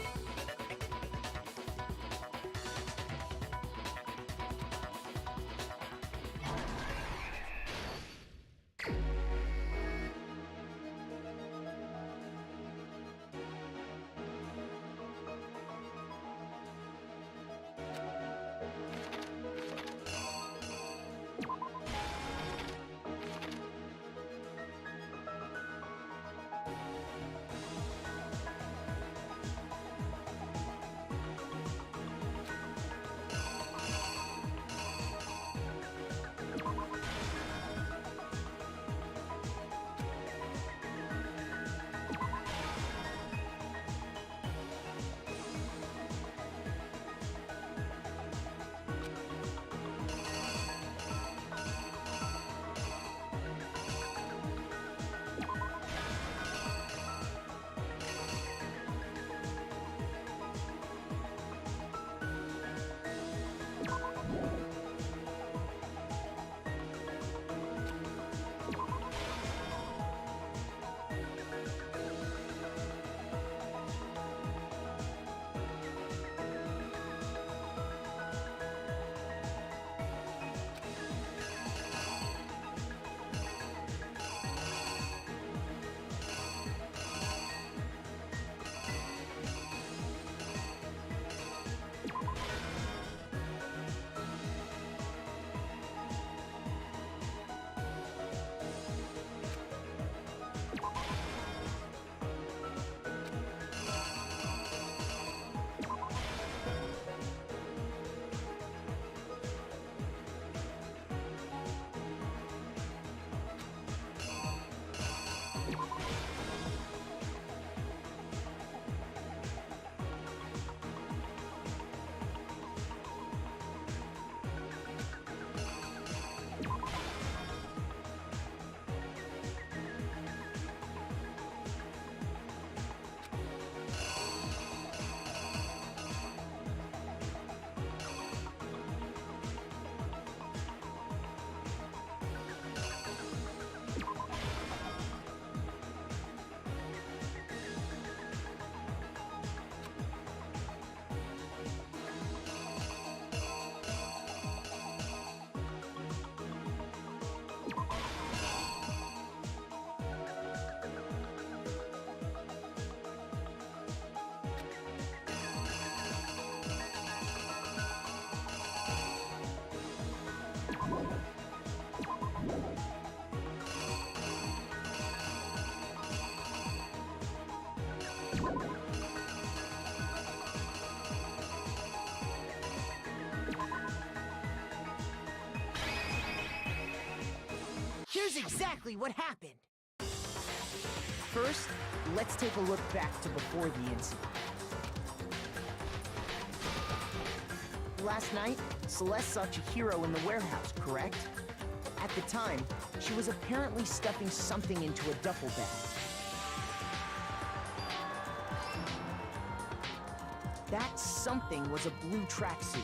Here's exactly what happened. First, let's take a look back to before the incident. last night, Celeste saw Chihiro in the warehouse, correct? At the time, she was apparently stuffing something into a duffel bag. That something was a blue tracksuit.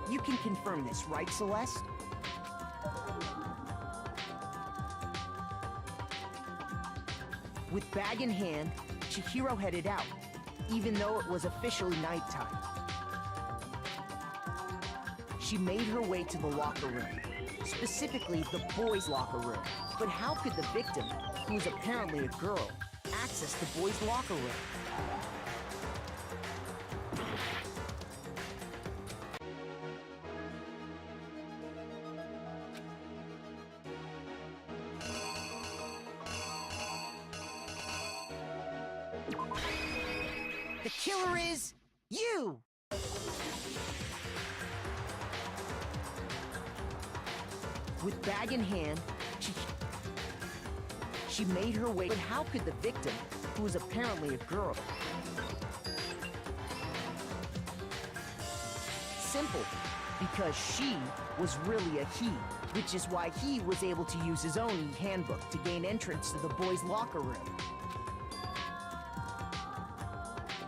You can confirm this, right, Celeste? With bag in hand, Chihiro headed out, even though it was officially nighttime. She made her way to the locker room, specifically the boys' locker room. But how could the victim, who was apparently a girl, access the boys' locker room? The killer is you! With bag in hand, she made her way. But how could the victim, who was apparently a girl? Simple, because she was really a he, which is why he was able to use his own e-handbook to gain entrance to the boys' locker room.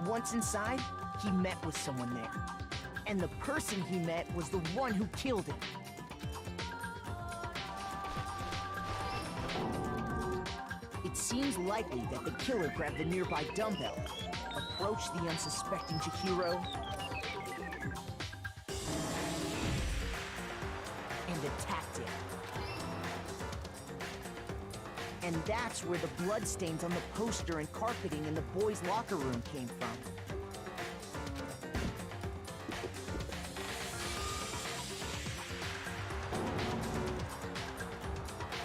Once inside, he met with someone there. And the person he met was the one who killed him. It seems likely that the killer grabbed the nearby dumbbell, approached the unsuspecting Chihiro, and attacked him. And that's where the bloodstains on the poster and carpeting in the boys' locker room came from.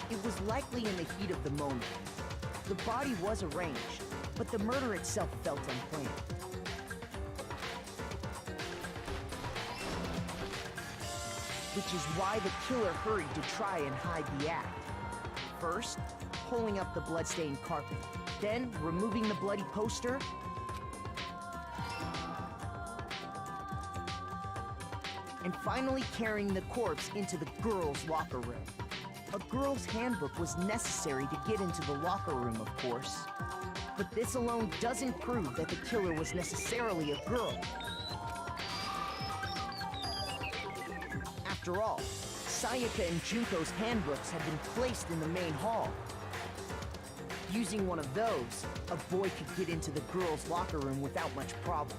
It was likely in the heat of the moment. The body was arranged, but the murder itself felt unplanned. Which is why the killer hurried to try and hide the act. First, pulling up the bloodstained carpet, then removing the bloody poster, and finally carrying the corpse into the girls' locker room. A girl's handbook was necessary to get into the locker room, of course. But this alone doesn't prove that the killer was necessarily a girl. After all, Sayaka and Junko's handbooks had been placed in the main hall. Using one of those, a boy could get into the girls' locker room without much problem.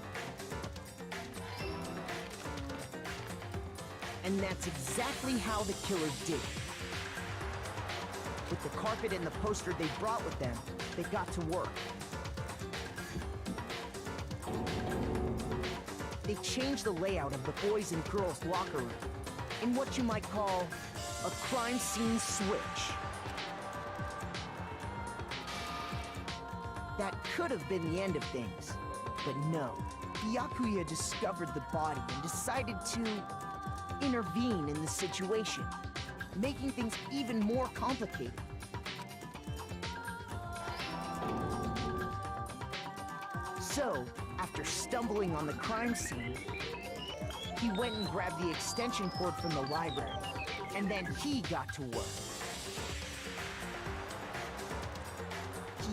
And that's exactly how the killer did it. With the carpet and the poster they brought with them, they got to work. They changed the layout of the boys' and girls' locker room in what you might call a crime scene switch. That could have been the end of things, but no. Byakuya discovered the body and decided to intervene in the situation, making things even more complicated. So, after stumbling on the crime scene, he went and grabbed the extension cord from the library, and then he got to work.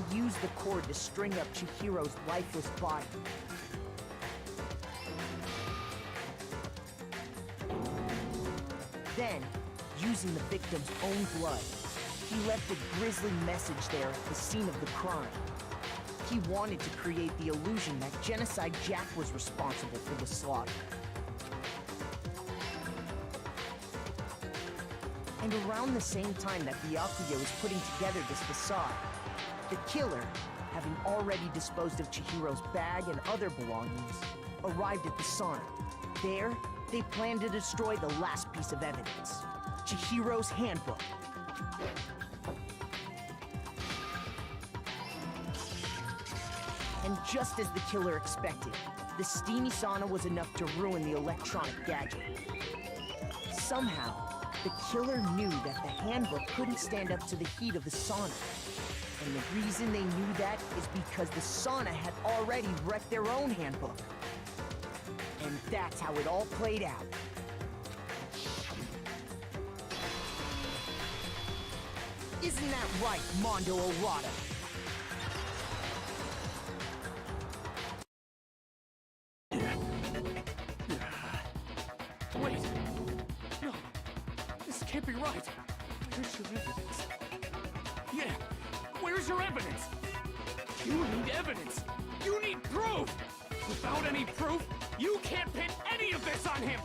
He used the cord to string up Chihiro's lifeless body. Then, using the victim's own blood, he left a grisly message there at the scene of the crime. He wanted to create the illusion that Genocide Jack was responsible for the slaughter. And around the same time that Byakuya was putting together this facade, the killer, having already disposed of Chihiro's bag and other belongings, arrived at the sauna. There, they planned to destroy the last piece of evidence, Chihiro's handbook. And just as the killer expected, the steamy sauna was enough to ruin the electronic gadget. Somehow, the killer knew that the handbook couldn't stand up to the heat of the sauna. And the reason they knew that is because the sauna had already wrecked their own handbook. And that's how it all played out. Isn't that right, Mondo Owada? Wait! No! This can't be right! Where's your evidence? Yeah! Where's your evidence? You need evidence! You need proof! Without any proof, you can't pin any of this on him!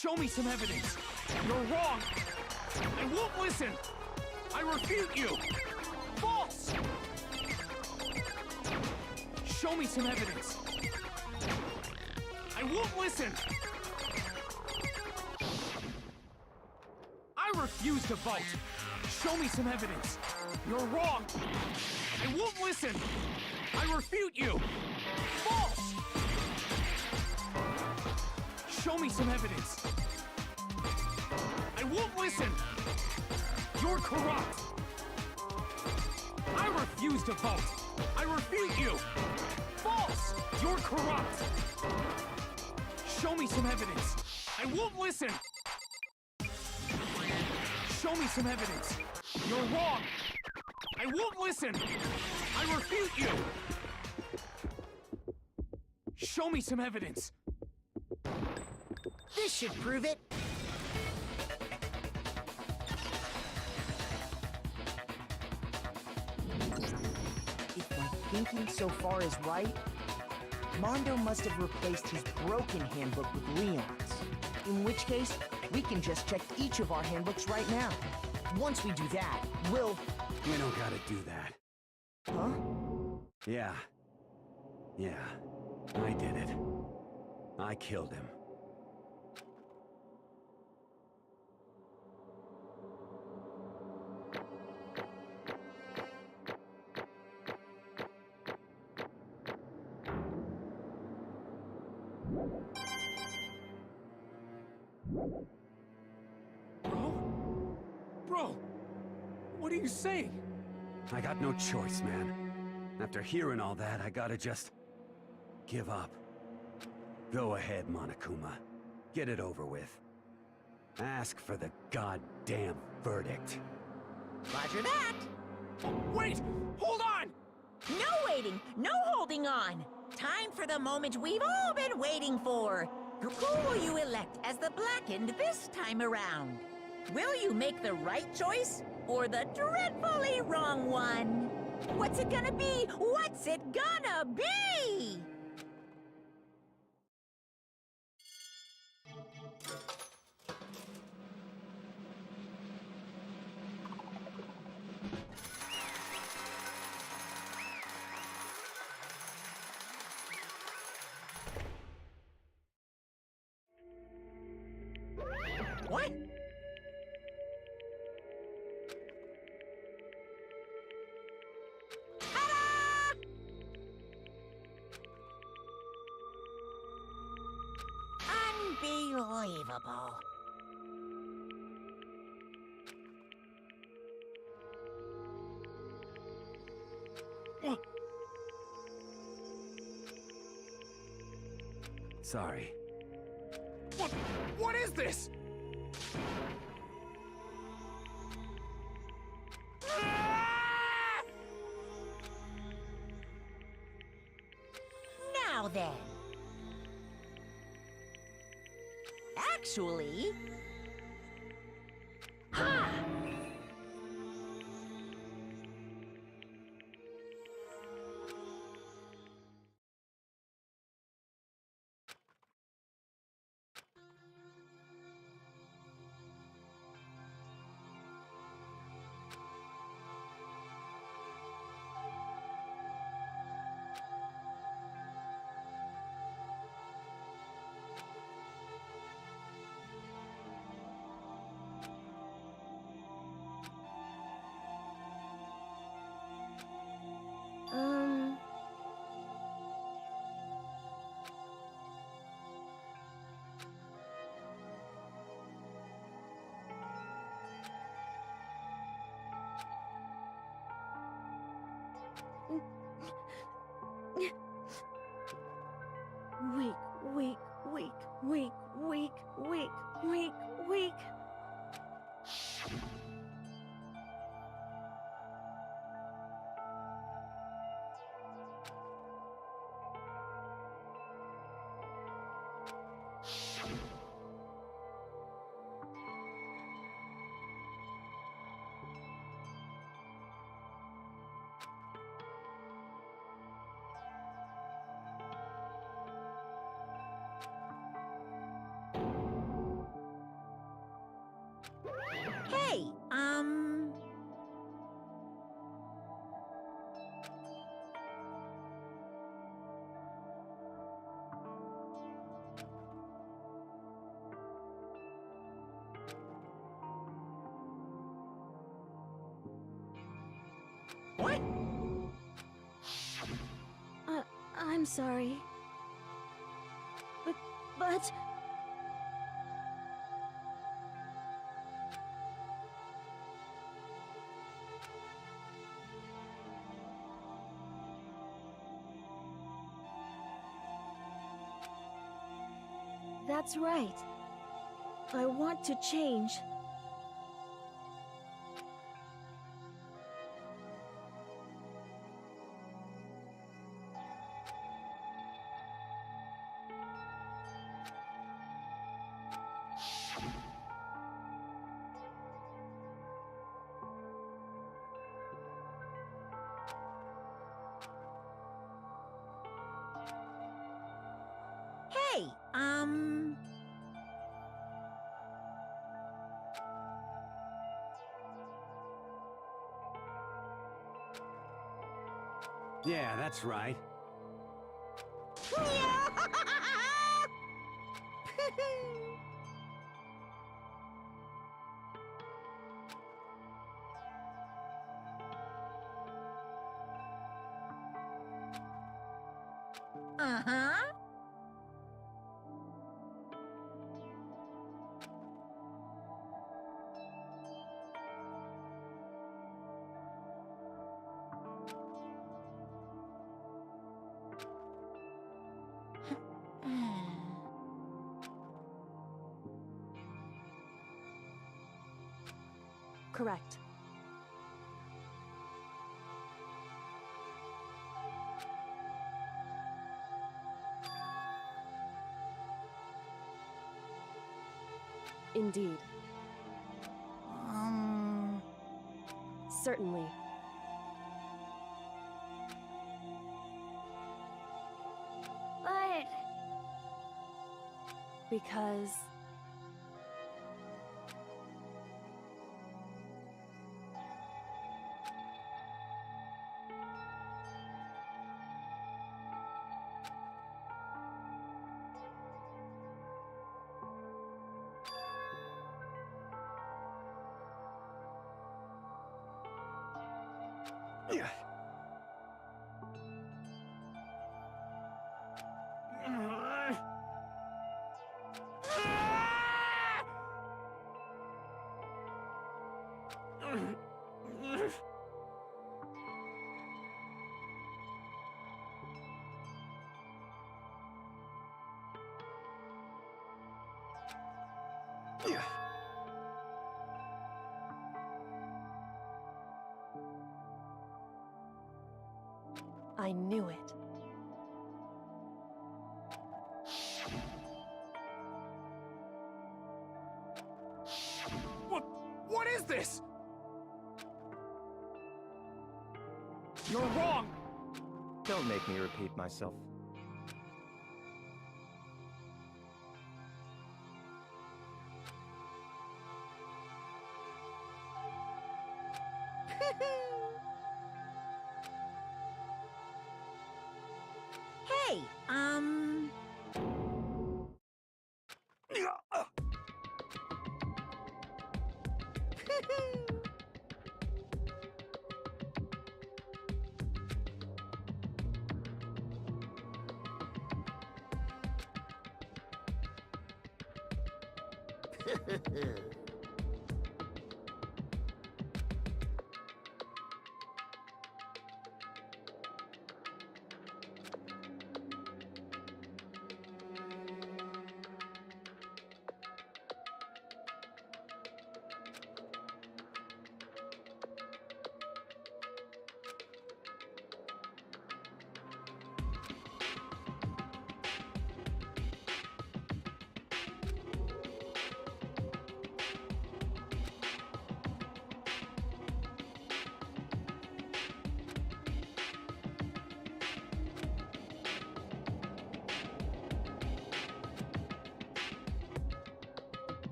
Show me some evidence! You're wrong! I won't listen! I refute you! False! Show me some evidence! I won't listen! I refuse to vote! Show me some evidence! You're wrong! I won't listen! I refute you! False! Show me some evidence! I won't listen! You're corrupt! I refuse to vote! I refute you! False! You're corrupt! Show me some evidence! I won't listen! Show me some evidence! You're wrong! I won't listen! I refute you! Show me some evidence! This should prove it. If my thinking so far is right, Mondo must have replaced his broken handbook with Leon's. In which case, we can just check each of our handbooks right now. Once we do that, we'll... We don't gotta do that. Huh? Yeah. I did it. I killed him. Bro, what are you saying? I got no choice, man. After hearing all that, I gotta just... give up. Go ahead, Monokuma. Get it over with. Ask for the goddamn verdict. Roger that. Wait! Hold on! No waiting, no holding on. Time for the moment we've all been waiting for. Who will you elect as the Blackened this time around? Will you make the right choice or the dreadfully wrong one? What's it gonna be? What's it gonna be? What? Unbelievable. Sorry. What is this? Now then. actually. Ha! Weak, weak, weak, weak, weak, weak, weak, weak. Hey, What? I'm sorry. But... That's right. I want to change. Hey, Yeah, that's right. Uh-huh. Correct. Indeed. Certainly. But... Because... I knew it. You're wrong! Don't make me repeat myself.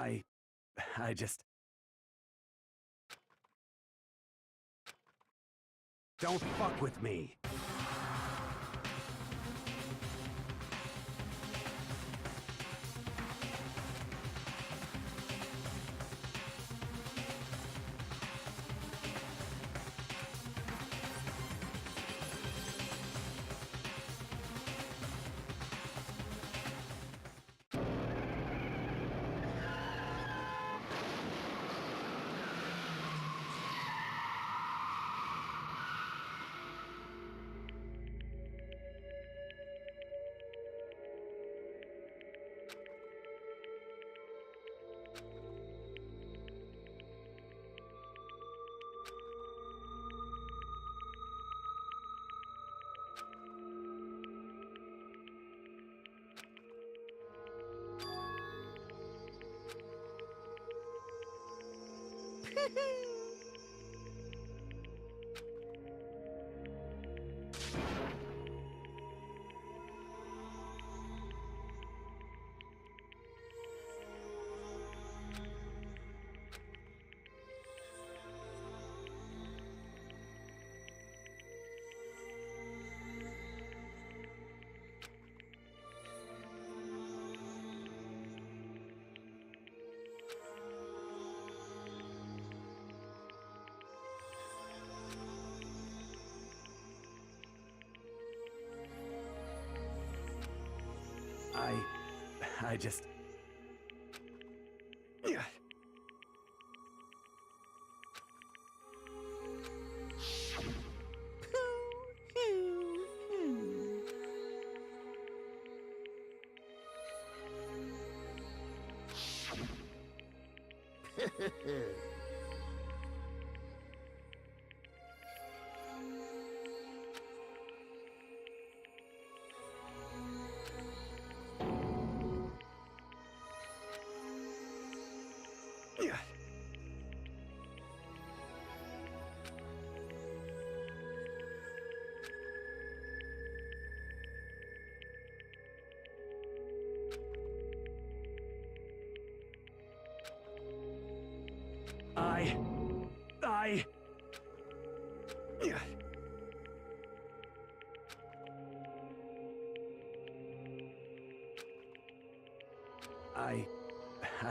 Hey, I just... Don't fuck with me! I just...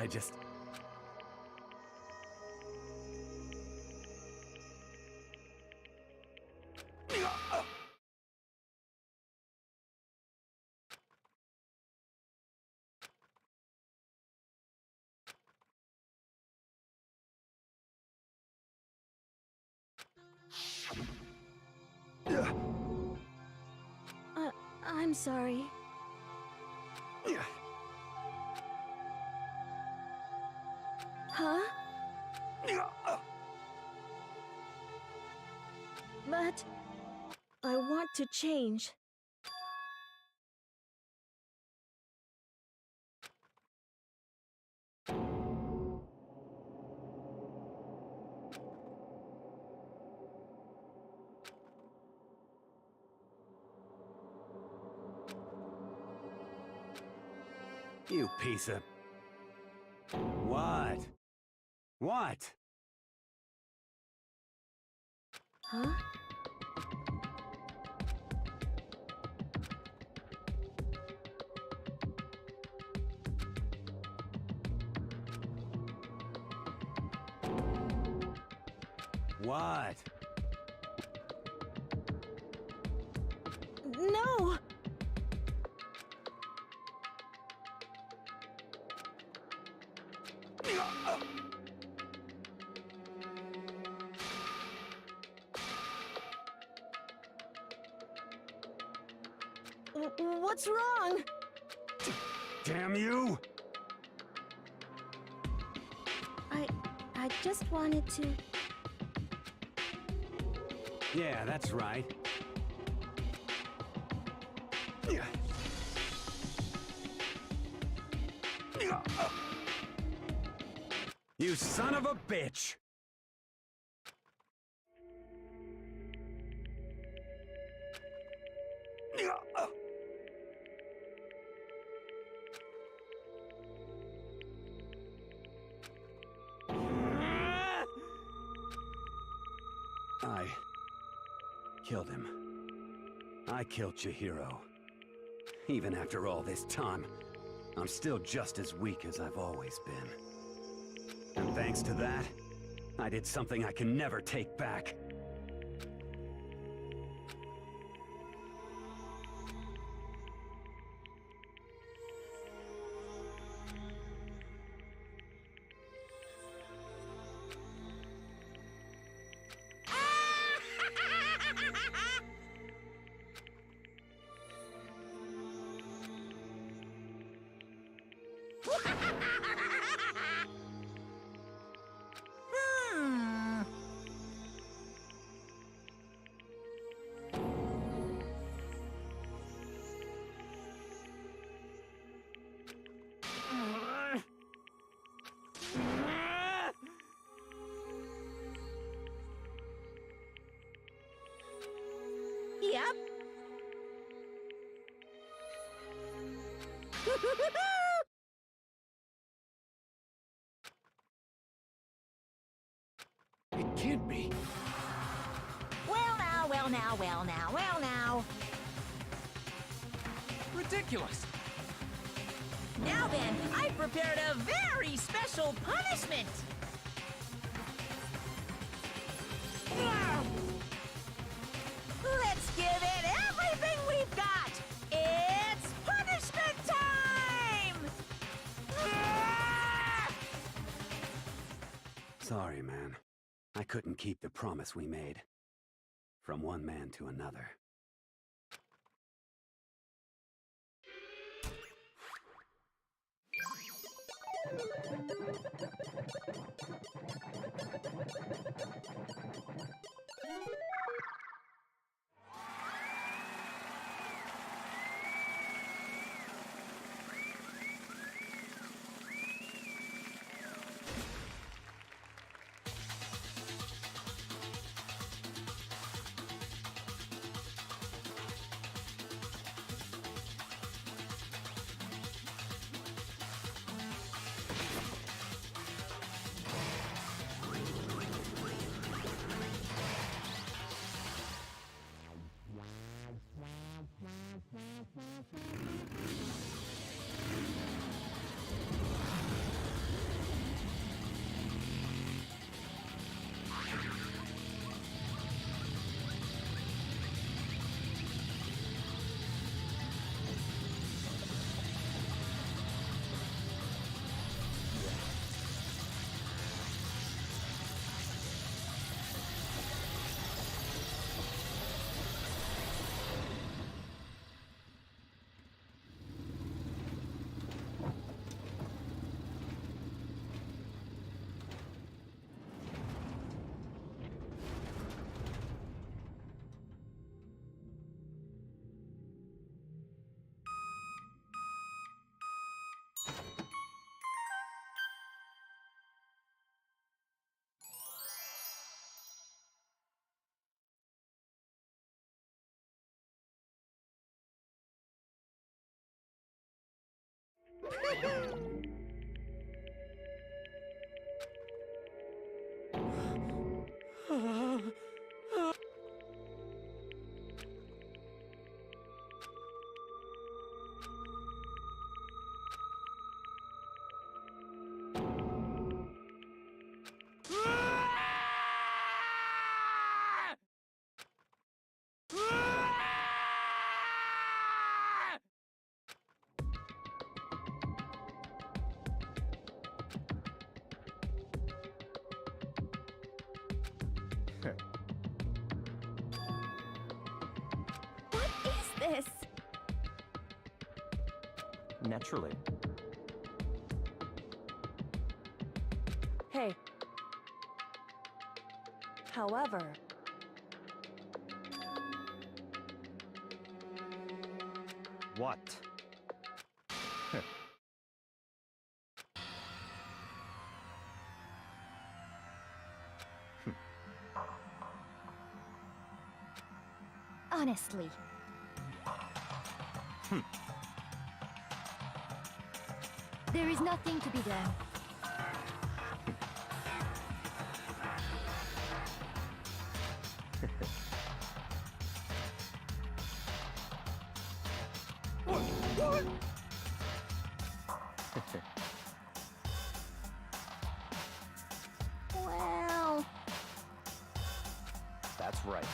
I just... I'm sorry. Huh? But I want to change. You piece of... What? What? Huh? What? No! What's wrong? Damn you! I just wanted to... Yeah, that's right. You son of a bitch! I killed him. I killed Chihiro. Even after all this time, I'm still just as weak as I've always been. And thanks to that, I did something I can never take back. Yep. It can't be. Well now, well now, well now, well now. Ridiculous. Now then, I prepared a very special punishment. Let's give it everything we've got. It's punishment time! Sorry, man. I couldn't keep the promise we made. From one man to another. What is this? Naturally. Hey. However... What? Honestly. There is nothing to be done. Well... That's right.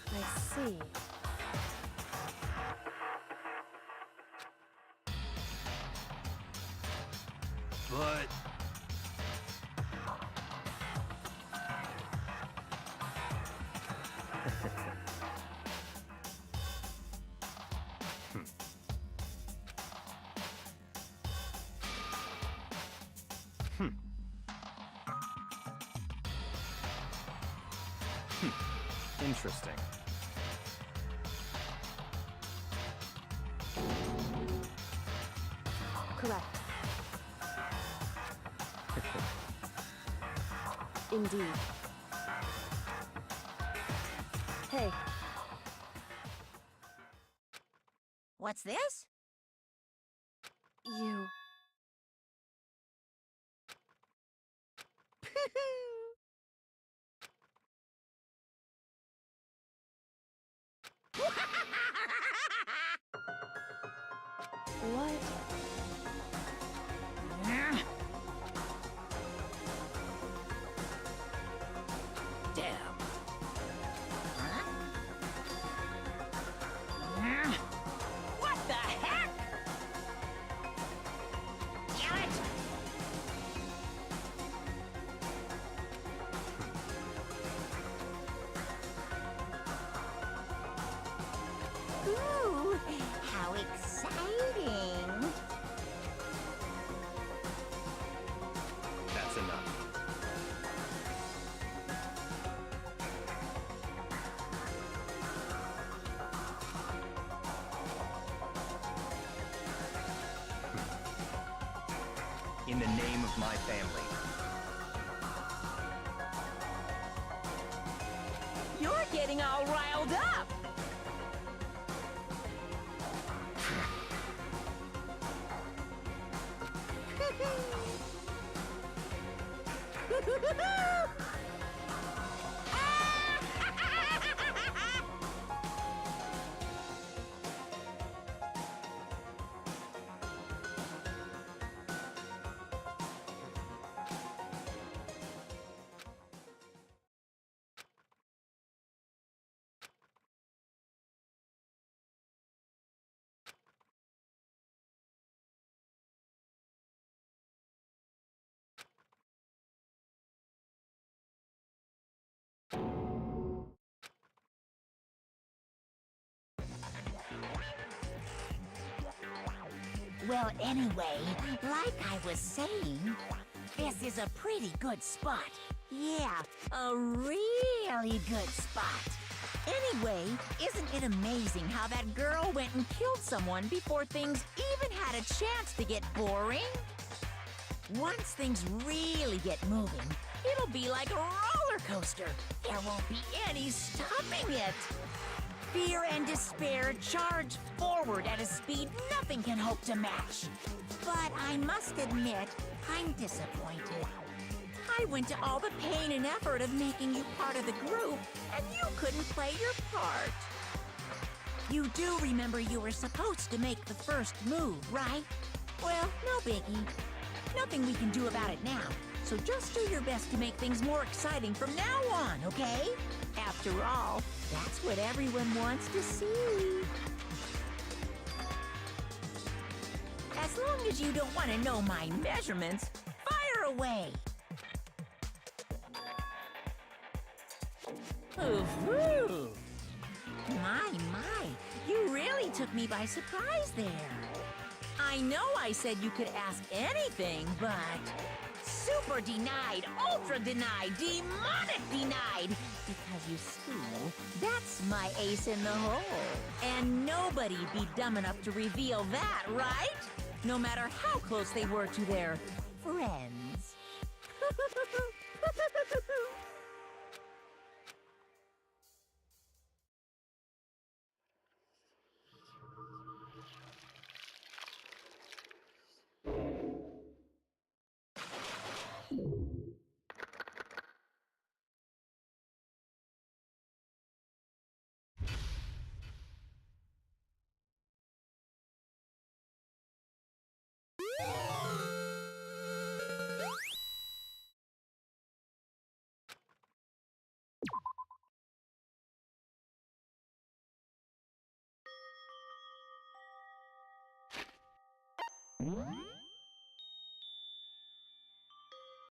I see. But... Interesting. Correct. Indeed. Hey, What's this? you... What? Damn. What the heck? Damn it! Ooh, how exciting! That's enough. In the name of my family. You're getting all riled up! Well, anyway, like I was saying, this is a pretty good spot. Yeah, a really good spot. Anyway, isn't it amazing how that girl went and killed someone before things even had a chance to get boring? Once things really get moving, it'll be like a roller coaster. There won't be any stopping it. Fear and despair charge forward at a speed nothing can hope to match. But I must admit, I'm disappointed. I went to all the pain and effort of making you part of the group, and you couldn't play your part. You do remember you were supposed to make the first move, right? Well, no biggie. Nothing we can do about it now, so just do your best to make things more exciting from now on, okay? After all, that's what everyone wants to see. As long as you don't want to know my measurements, fire away! Ooh, my, you really took me by surprise there. I know I said you could ask anything, but super denied, ultra denied, demonic denied. Because you see, that's my ace in the hole. And nobody'd be dumb enough to reveal that, right? No matter how close they were to their friends. What?